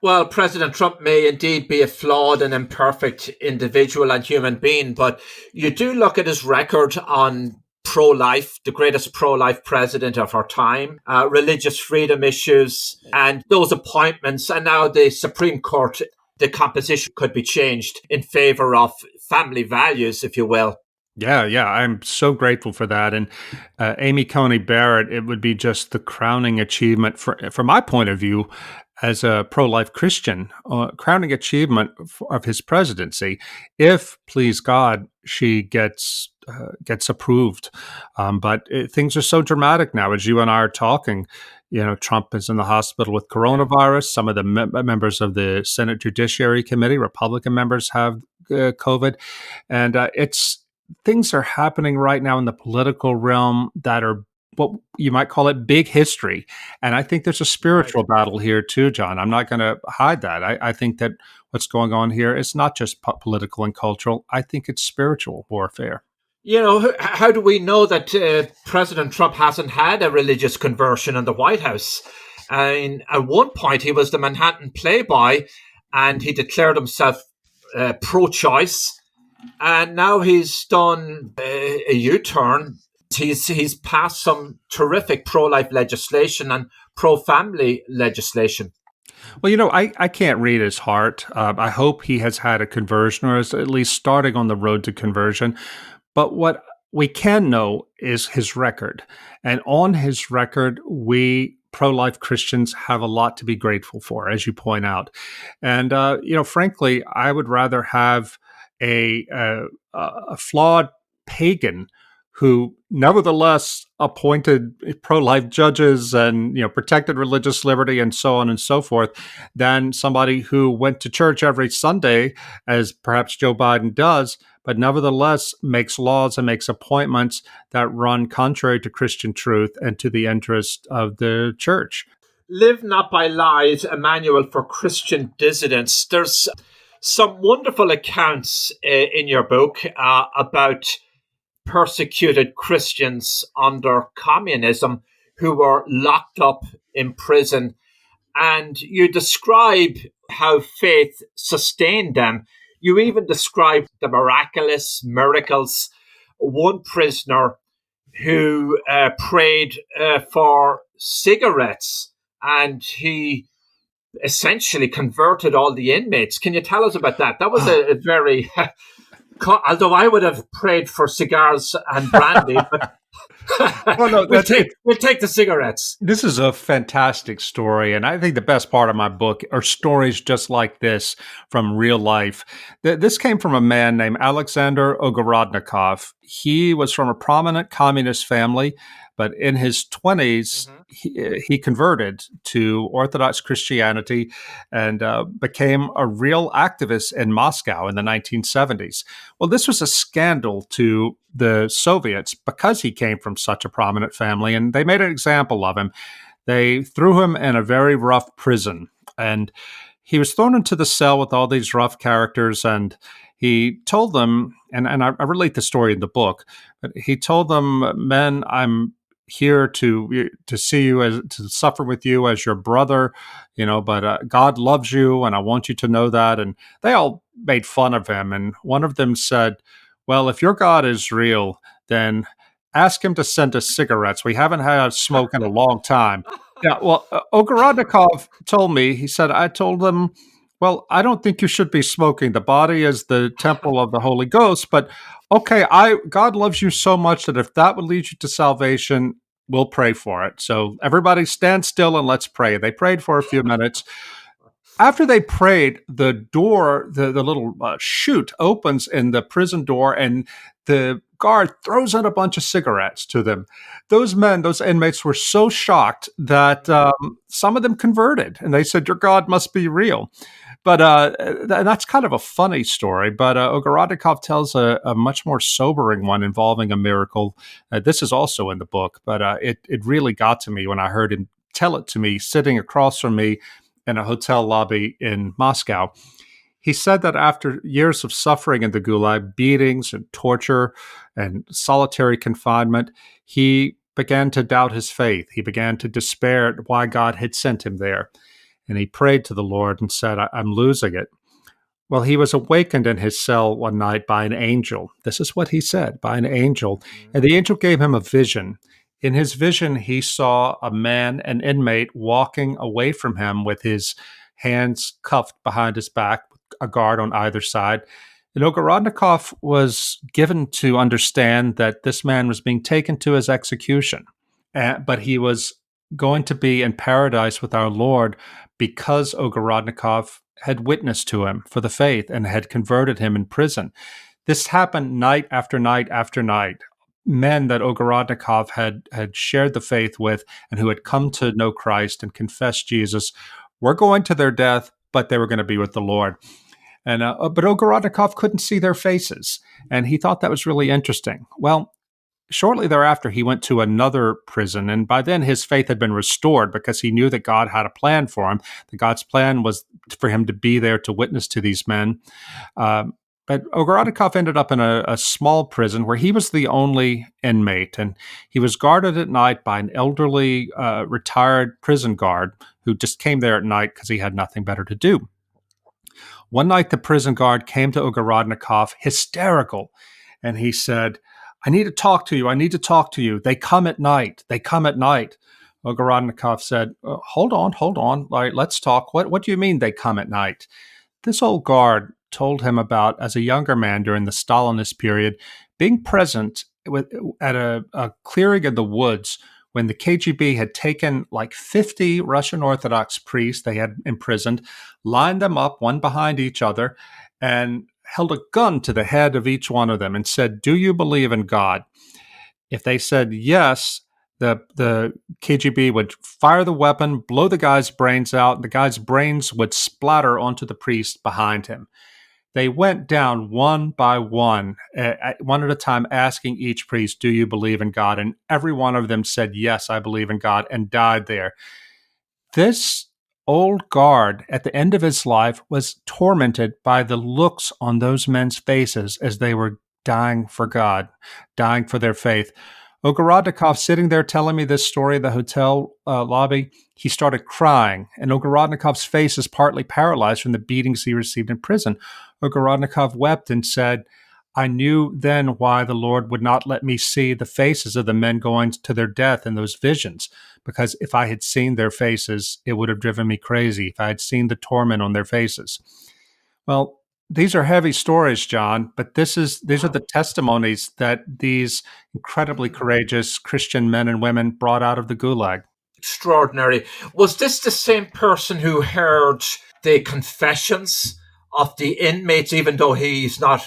Well, President Trump may indeed be a flawed and imperfect individual and human being, but you do look at his record on pro-life, the greatest pro-life president of our time, religious freedom issues, and those appointments. And now the Supreme Court, the composition could be changed in favor of family values, if you will. Yeah, I'm so grateful for that. And Amy Coney Barrett, it would be just the crowning achievement from my point of view as a pro-life Christian, crowning achievement of his presidency, if, please God, she gets approved. But things are so dramatic now. As you and I are talking, Trump is in the hospital with coronavirus. Some of the members of the Senate Judiciary Committee, Republican members, have COVID. And things are happening right now in the political realm that are what you might call it big history. And I think there's a spiritual battle here too, John. I'm not going to hide that. I think that what's going on here is not just political and cultural. I think it's spiritual warfare. How do we know that President Trump hasn't had a religious conversion in the White House? At one point, he was the Manhattan Playboy, and he declared himself pro-choice. And now he's done a U-turn. He's passed some terrific pro-life legislation and pro-family legislation. Well, I can't read his heart. I hope he has had a conversion or is at least starting on the road to conversion. But what we can know is his record. And on his record, we pro-life Christians have a lot to be grateful for, as you point out. And, frankly, I would rather have a flawed pagan who nevertheless appointed pro-life judges and protected religious liberty and so on and so forth, than somebody who went to church every Sunday, as perhaps Joe Biden does, but nevertheless makes laws and makes appointments that run contrary to Christian truth and to the interest of the church. Live Not by Lies, a manual for Christian dissidents. There's some wonderful accounts in your book about persecuted Christians under communism who were locked up in prison. And you describe how faith sustained them. You even describe the miraculous miracles. One prisoner who prayed for cigarettes, and he essentially converted all the inmates. Can you tell us about that? That was a very... although I would have prayed for cigars and brandy, but we'll take the cigarettes. This is a fantastic story, and I think the best part of my book are stories just like this from real life. This came from a man named Aleksandr Solzhenitsyn. He was from a prominent communist family, but in his 20s, he converted to Orthodox Christianity and became a real activist in Moscow in the 1970s. Well, this was a scandal to the Soviets because he came from such a prominent family, and they made an example of him. They threw him in a very rough prison, and he was thrown into the cell with all these rough characters, and he told them, and I relate the story in the book, but he told them, "Men, I'm here to see you, to suffer with you as your brother, but God loves you, and I want you to know that." And they all made fun of him. And one of them said, "Well, if your God is real, then ask him to send us cigarettes. We haven't had a smoke in a long time." Yeah, well, Ogorodnikov told me, he said, I told him, "Well, I don't think you should be smoking. The body is the temple of the Holy Ghost, but okay, God loves you so much that if that would lead you to salvation, we'll pray for it. So everybody stand still and let's pray." They prayed for a few minutes. After they prayed, the door, the little chute opens in the prison door, and the guard throws in a bunch of cigarettes to them. Those inmates were so shocked that some of them converted, and they said, "Your God must be real." But that's kind of a funny story. But Ogorodnikov tells a much more sobering one involving a miracle. This is also in the book, but it really got to me when I heard him tell it to me, sitting across from me in a hotel lobby in Moscow. He said that after years of suffering in the Gulag, beatings and torture and solitary confinement, he began to doubt his faith. He began to despair at why God had sent him there. And he prayed to the Lord and said, "I'm losing it." Well, he was awakened in his cell one night by an angel. This is what he said, by an angel. And the angel gave him a vision. In his vision, he saw a man, an inmate, walking away from him with his hands cuffed behind his back, a guard on either side. And Ogorodnikov was given to understand that this man was being taken to his execution, but he was going to be in paradise with our Lord because Ogorodnikov had witnessed to him for the faith and had converted him in prison. This happened night after night after night. Men that Ogorodnikov had shared the faith with and who had come to know Christ and confessed Jesus were going to their death, but they were going to be with the Lord. And but Ogorodnikov couldn't see their faces, and he thought that was really interesting. Well, shortly thereafter, he went to another prison, and by then his faith had been restored because he knew that God had a plan for him. That God's plan was for him to be there to witness to these men. But Ogorodnikov ended up in a small prison where he was the only inmate, and he was guarded at night by an elderly retired prison guard who just came there at night because he had nothing better to do. One night, the prison guard came to Ogorodnikov hysterical, and he said, "I need to talk to you. I need to talk to you. They come at night. They come at night." Ogorodnikov said, hold on. All right, let's talk. What do you mean they come at night? This old guard told him about, as a younger man during the Stalinist period, being present at a clearing in the woods when the KGB had taken like 50 Russian Orthodox priests they had imprisoned, lined them up one behind each other, and held a gun to the head of each one of them and said, "Do you believe in God?" If they said yes, the KGB would fire the weapon, blow the guy's brains out, and the guy's brains would splatter onto the priest behind him. They went down one by one at a time, asking each priest, "Do you believe in God?" And every one of them said, "Yes, I believe in God," and died there. This old guard, at the end of his life, was tormented by the looks on those men's faces as they were dying for God, dying for their faith. Ogorodnikov, sitting there telling me this story in the hotel lobby, he started crying, and Ogorodnikov's face is partly paralyzed from the beatings he received in prison. Ogorodnikov wept and said, "I knew then why the Lord would not let me see the faces of the men going to their death in those visions, because if I had seen their faces, it would have driven me crazy, if I had seen the torment on their faces." Well, these are heavy stories, John, but these are the testimonies that these incredibly courageous Christian men and women brought out of the Gulag. Extraordinary. Was this the same person who heard the confessions of the inmates, even though he's not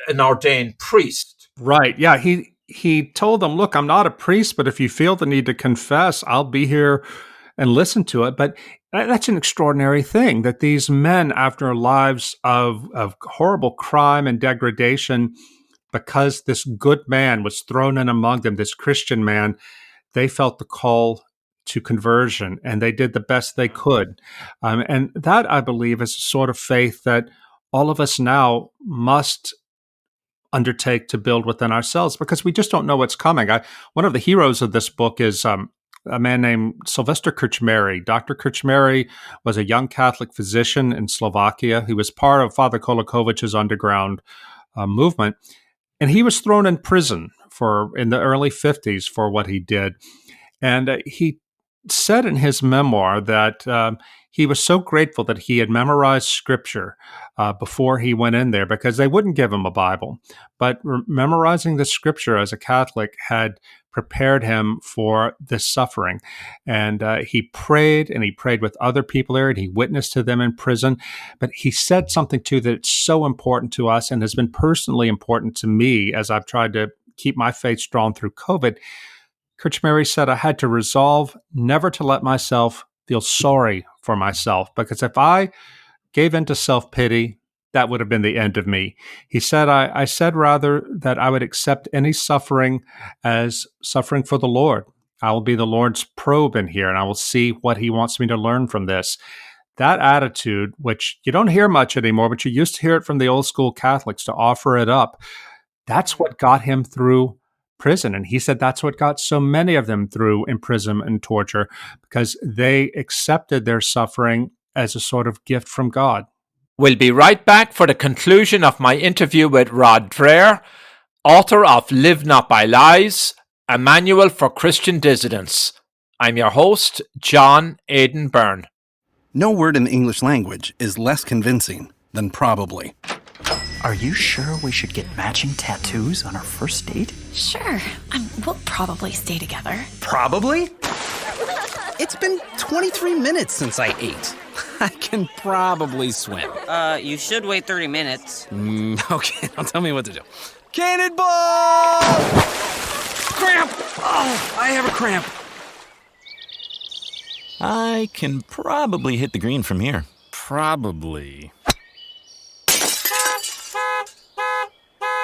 an ordained priest? Right. Yeah. He told them, "Look, I'm not a priest, but if you feel the need to confess, I'll be here and listen to it." But that's an extraordinary thing, that these men, after lives of horrible crime and degradation, because this good man was thrown in among them, this Christian man, they felt the call to conversion, and they did the best they could. And that, I believe, is a sort of faith that all of us now must undertake to build within ourselves, because we just don't know what's coming. One of the heroes of this book is a man named Sylvester Krčmery. Dr. Krčmery was a young Catholic physician in Slovakia. He was part of Father Kolakovic's underground movement, and he was thrown in prison in the early 50s for what he did. And he said in his memoir that he was so grateful that he had memorized scripture before he went in there, because they wouldn't give him a Bible. But memorizing the scripture as a Catholic had prepared him for this suffering. And he prayed with other people there, and he witnessed to them in prison. But he said something too that's so important to us and has been personally important to me as I've tried to keep my faith strong through COVID. Krčmery said, "I had to resolve never to let myself feel sorry for myself, because if I gave in to self-pity, that would have been the end of me." He said, I said rather that I would accept any suffering as suffering for the Lord. I will be the Lord's probe in here, and I will see what he wants me to learn from this. That attitude, which you don't hear much anymore, but you used to hear it from the old school Catholics, to offer it up, that's what got him through prison. And he said that's what got so many of them through imprisonment and torture, because they accepted their suffering as a sort of gift from God. We'll be right back for the conclusion of my interview with Rod Dreher, author of Live Not by Lies, a manual for Christian dissidents. I'm your host, John Aidan Byrne. No word in the English language is less convincing than probably. Are you sure we should get matching tattoos on our first date? Sure. We'll probably stay together. Probably? It's been 23 minutes since I ate. I can probably swim. You should wait 30 minutes. Okay, now tell me what to do. Cannonball! Cramp! Oh, I have a cramp. I can probably hit the green from here. Probably.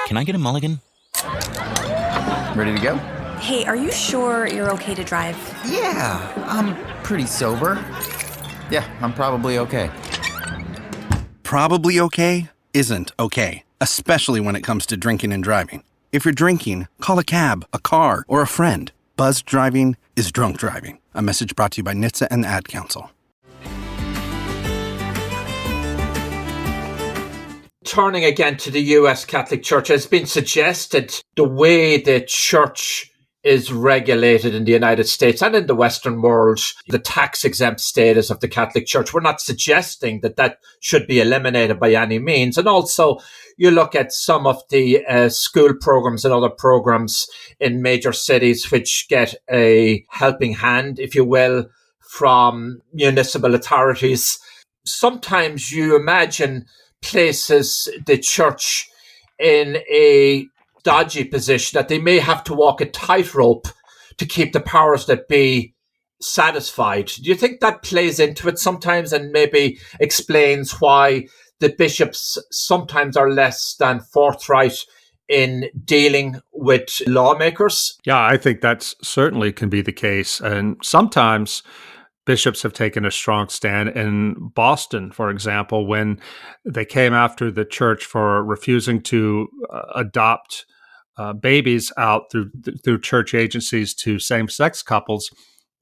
Can I get a mulligan? Ready to go? Hey, are you sure you're okay to drive? Yeah, I'm pretty sober. Yeah, I'm probably okay. Probably okay isn't okay, especially when it comes to drinking and driving. If you're drinking, call a cab, a car, or a friend. Buzzed driving is drunk driving. A message brought to you by NHTSA and the Ad Council. Turning again to the U.S. Catholic Church, has been suggested the way the church is regulated in the United States and in the Western world, the tax-exempt status of the Catholic Church. We're not suggesting that that should be eliminated by any means. And also, you look at some of the school programs and other programs in major cities which get a helping hand, if you will, from municipal authorities. Sometimes you imagine places the church in a dodgy position that they may have to walk a tightrope to keep the powers that be satisfied. Do you think that plays into it sometimes and maybe explains why the bishops sometimes are less than forthright in dealing with lawmakers? Yeah, I think that's certainly can be the case. And sometimes bishops have taken a strong stand. In Boston, for example, when they came after the church for refusing to adopt babies out through church agencies to same-sex couples,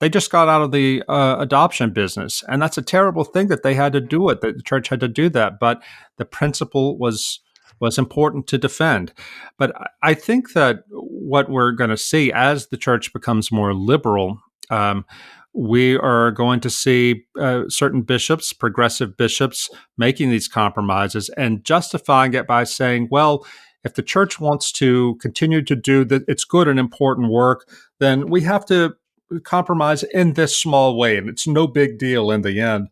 they just got out of the adoption business. And that's a terrible thing that they had to do it, that the church had to do that. But the principle was important to defend. But I think that what we're going to see as the church becomes more liberal, we are going to see certain bishops, progressive bishops, making these compromises and justifying it by saying, well, if the church wants to continue to do its good and important work, then we have to compromise in this small way. And it's no big deal in the end.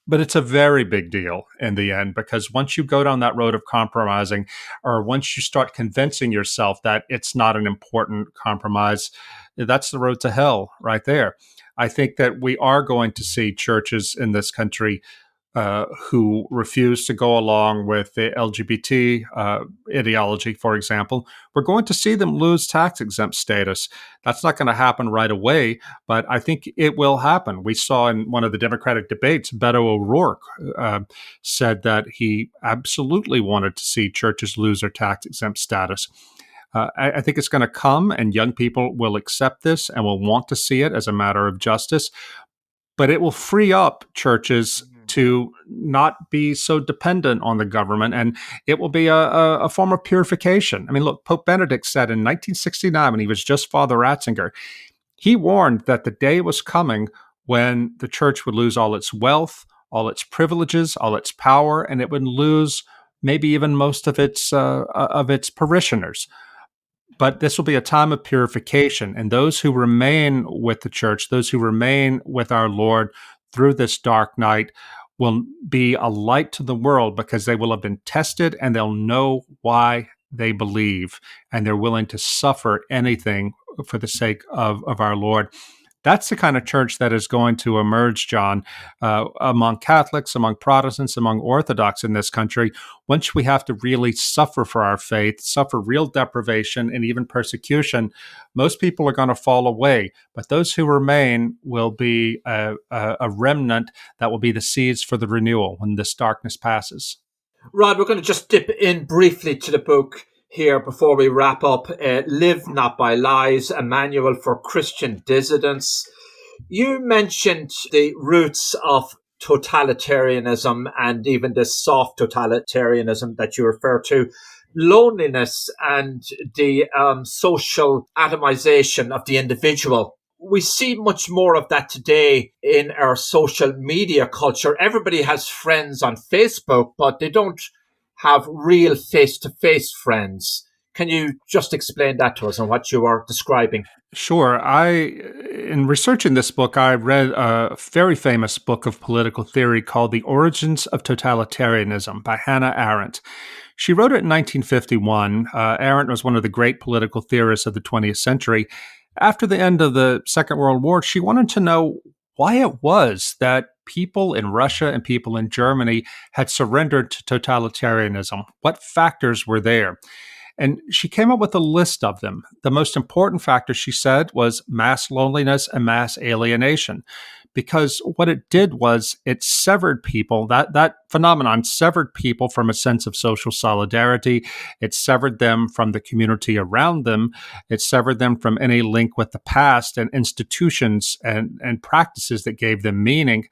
But it's a very big deal in the end, because once you go down that road of compromising, or once you start convincing yourself that it's not an important compromise, that's the road to hell right there. I think that we are going to see churches in this country who refuse to go along with the LGBT ideology, for example. We're going to see them lose tax-exempt status. That's not going to happen right away, but I think it will happen. We saw in one of the Democratic debates, Beto O'Rourke said that he absolutely wanted to see churches lose their tax-exempt status. I think it's going to come, and young people will accept this and will want to see it as a matter of justice, but it will free up churches to not be so dependent on the government, and it will be a form of purification. I mean, look, Pope Benedict said in 1969, when he was just Father Ratzinger, he warned that the day was coming when the church would lose all its wealth, all its privileges, all its power, and it would lose maybe even most of its parishioners. But this will be a time of purification, and those who remain with the church, those who remain with our Lord through this dark night, will be a light to the world because they will have been tested and they'll know why they believe, and they're willing to suffer anything for the sake of our Lord. That's the kind of church that is going to emerge, John, among Catholics, among Protestants, among Orthodox in this country, once we have to really suffer for our faith, suffer real deprivation and even persecution. Most people are going to fall away, but those who remain will be a remnant that will be the seeds for the renewal when this darkness passes. Rod, we're going to just dip in briefly to the book here before we wrap up. Live Not by Lies, a manual for Christian dissidents. You mentioned the roots of totalitarianism and even the soft totalitarianism that you refer to, loneliness and the social atomization of the individual. We see much more of that today in our social media culture. Everybody has friends on Facebook, but they don't have real face-to-face friends. Can you just explain that to us and what you are describing? Sure. In researching this book, I read a very famous book of political theory called The Origins of Totalitarianism by Hannah Arendt. She wrote it in 1951. Arendt was one of the great political theorists of the 20th century. After the end of the Second World War, she wanted to know why it was that people in Russia and people in Germany had surrendered to totalitarianism. What factors were there? And she came up with a list of them. The most important factor, she said, was mass loneliness and mass alienation. Because what it did was it severed people, that phenomenon severed people from a sense of social solidarity. It severed them from the community around them. It severed them from any link with the past and institutions and practices that gave them meaning.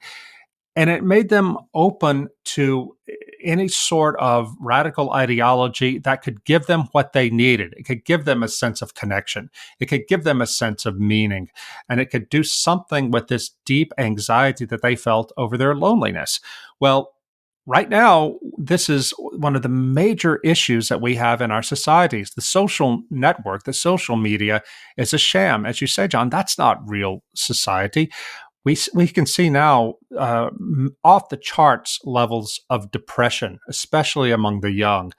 And it made them open to any sort of radical ideology that could give them what they needed. It could give them a sense of connection. It could give them a sense of meaning. And it could do something with this deep anxiety that they felt over their loneliness. Well, right now, this is one of the major issues that we have in our societies. The social network, the social media is a sham. As you say, John, that's not real society. We can see now off the charts levels of depression, especially among the young.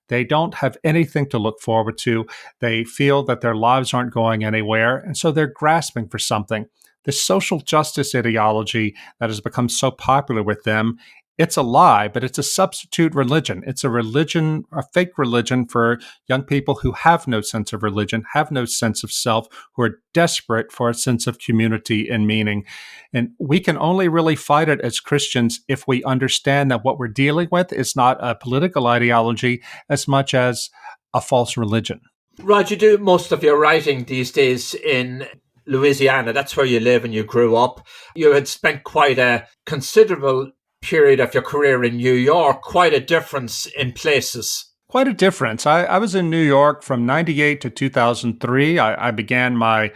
They don't have anything to look forward to. They feel that their lives aren't going anywhere, and so they're grasping for something. The social justice ideology that has become so popular with them, it's a lie, but it's a substitute religion. It's a religion, a fake religion for young people who have no sense of religion, have no sense of self, who are desperate for a sense of community and meaning. And we can only really fight it as Christians if we understand that what we're dealing with is not a political ideology as much as a false religion. Rod, you do most of your writing these days in Louisiana. That's where you live and you grew up. You had spent quite a considerable period of your career in New York, quite a difference in places. Quite a difference. I was in New York from 98 to 2003. I began my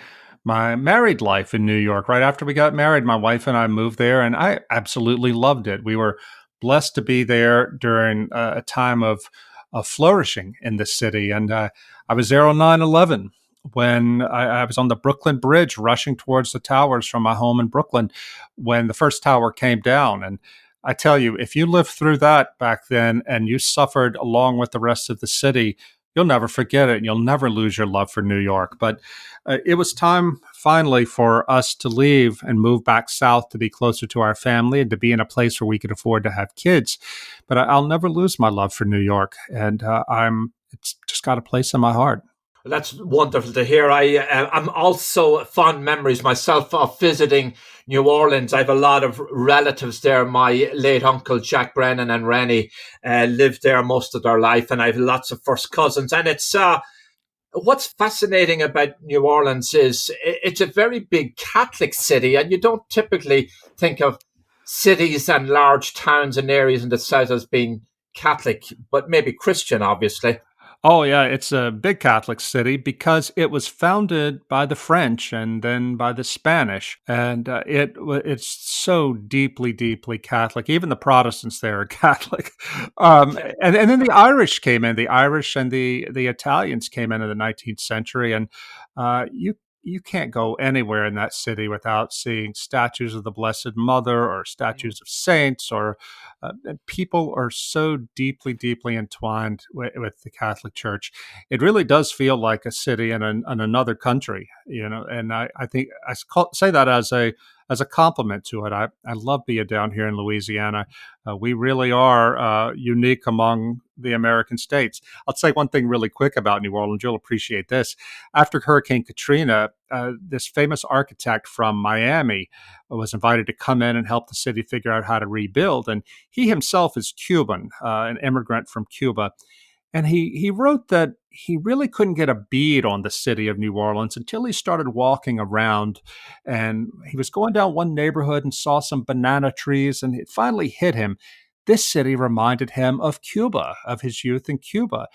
married life in New York. Right after we got married, my wife and I moved there, and I absolutely loved it. We were blessed to be there during a time of flourishing in the city. And I was there on 9/11 when I was on the Brooklyn Bridge rushing towards the towers from my home in Brooklyn when the first tower came down. And I tell you, if you lived through that back then and you suffered along with the rest of the city, you'll never forget it. And you'll never lose your love for New York. But it was time finally for us to leave and move back south to be closer to our family and to be in a place where we could afford to have kids. But I'll never lose my love for New York. And it's just got a place in my heart. That's wonderful to hear. I'm also fond memories myself of visiting New Orleans. I have a lot of relatives there. My late uncle, Jack Brennan and Rennie, lived there most of their life, and I have lots of first cousins. And it's what's fascinating about New Orleans is it's a very big Catholic city, and you don't typically think of cities and large towns and areas in the south as being Catholic, but maybe Christian, obviously. Oh, yeah, it's a big Catholic city because it was founded by the French and then by the Spanish. And it's so deeply, deeply Catholic. Even the Protestants there are Catholic. And then the Irish came in. The Irish and the Italians came in the 19th century. And you can't go anywhere in that city without seeing statues of the Blessed Mother or statues of saints, or people are so deeply, deeply entwined with the Catholic Church. It really does feel like a city in another country, and I think I say that as a compliment to it. I love being down here in Louisiana. We really are unique among the American states. I'll say one thing really quick about New Orleans. You'll appreciate this. After Hurricane Katrina, this famous architect from Miami was invited to come in and help the city figure out how to rebuild. And he himself is Cuban, an immigrant from Cuba. And he wrote that he really couldn't get a bead on the city of New Orleans until he started walking around. And he was going down one neighborhood and saw some banana trees, and it finally hit him. This city reminded him of Cuba, of his youth in Cuba.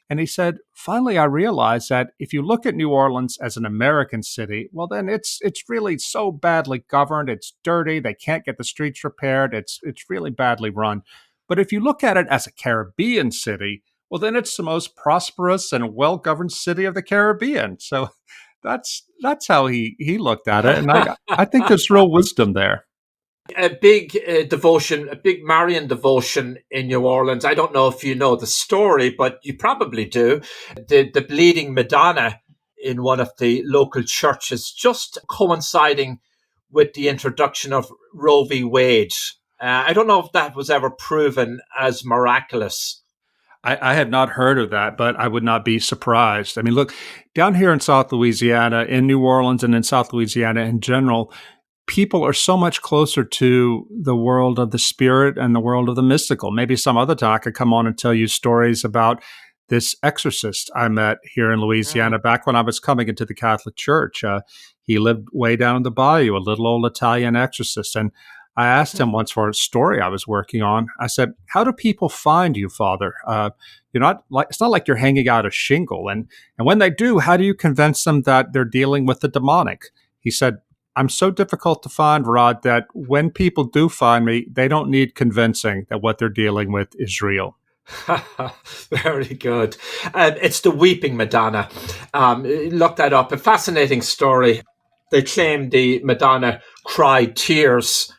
And he said, finally, I realized that if you look at New Orleans as an American city, well, then it's really so badly governed. It's dirty. They can't get the streets repaired. It's really badly run. But if you look at it as a Caribbean city, well, then it's the most prosperous and well-governed city of the Caribbean. So that's how he looked at it. And I think there's real wisdom there. A big devotion, a big Marian devotion in New Orleans. I don't know if you know the story, but you probably do. The Bleeding Madonna in one of the local churches, just coinciding with the introduction of Roe v. Wade. I don't know if that was ever proven as miraculous. I had not heard of that, but I would not be surprised. I mean, look, down here in South Louisiana, in New Orleans and in South Louisiana in general, people are so much closer to the world of the spirit and the world of the mystical. Maybe some other time I could come on and tell you stories about this exorcist I met here in Louisiana back when I was coming into the Catholic Church. He lived way down in the bayou, a little old Italian exorcist. And I asked him once for a story I was working on. I said, "How do people find you, Father? You're not like it's not like you're hanging out a shingle. And when they do, how do you convince them that they're dealing with the demonic?" He said, "I'm so difficult to find, Rod, that when people do find me, they don't need convincing that what they're dealing with is real." Very good. It's the Weeping Madonna. Look that up. A fascinating story. They claim the Madonna cried tears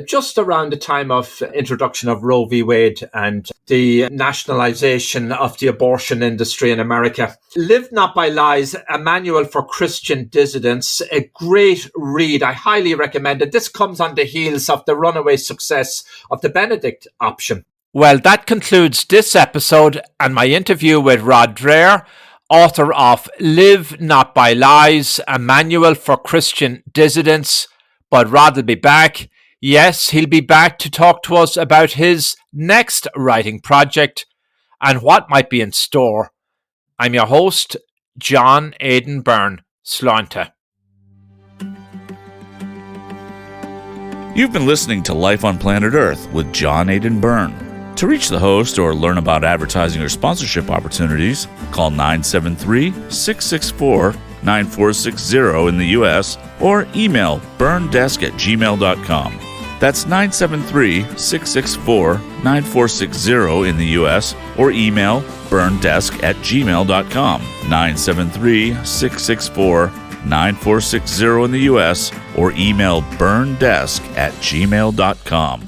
just around the time of introduction of Roe v. Wade and the nationalization of the abortion industry in America. Live Not by Lies, a manual for Christian dissidents, a great read. I highly recommend it. This comes on the heels of the runaway success of the Benedict option. Well, that concludes this episode and my interview with Rod Dreher, author of Live Not by Lies, a manual for Christian dissidents. But Rod will be back. Yes, he'll be back to talk to us about his next writing project and what might be in store. I'm your host, John Aidan Byrne. Slánta. You've been listening to Life on Planet Earth with John Aidan Byrne. To reach the host or learn about advertising or sponsorship opportunities, call 973-664-9460 in the U.S. or email burndesk@gmail.com. That's 973-664-9460 in the U.S. or email burndesk@gmail.com. 973-664-9460 in the U.S. or email burndesk@gmail.com.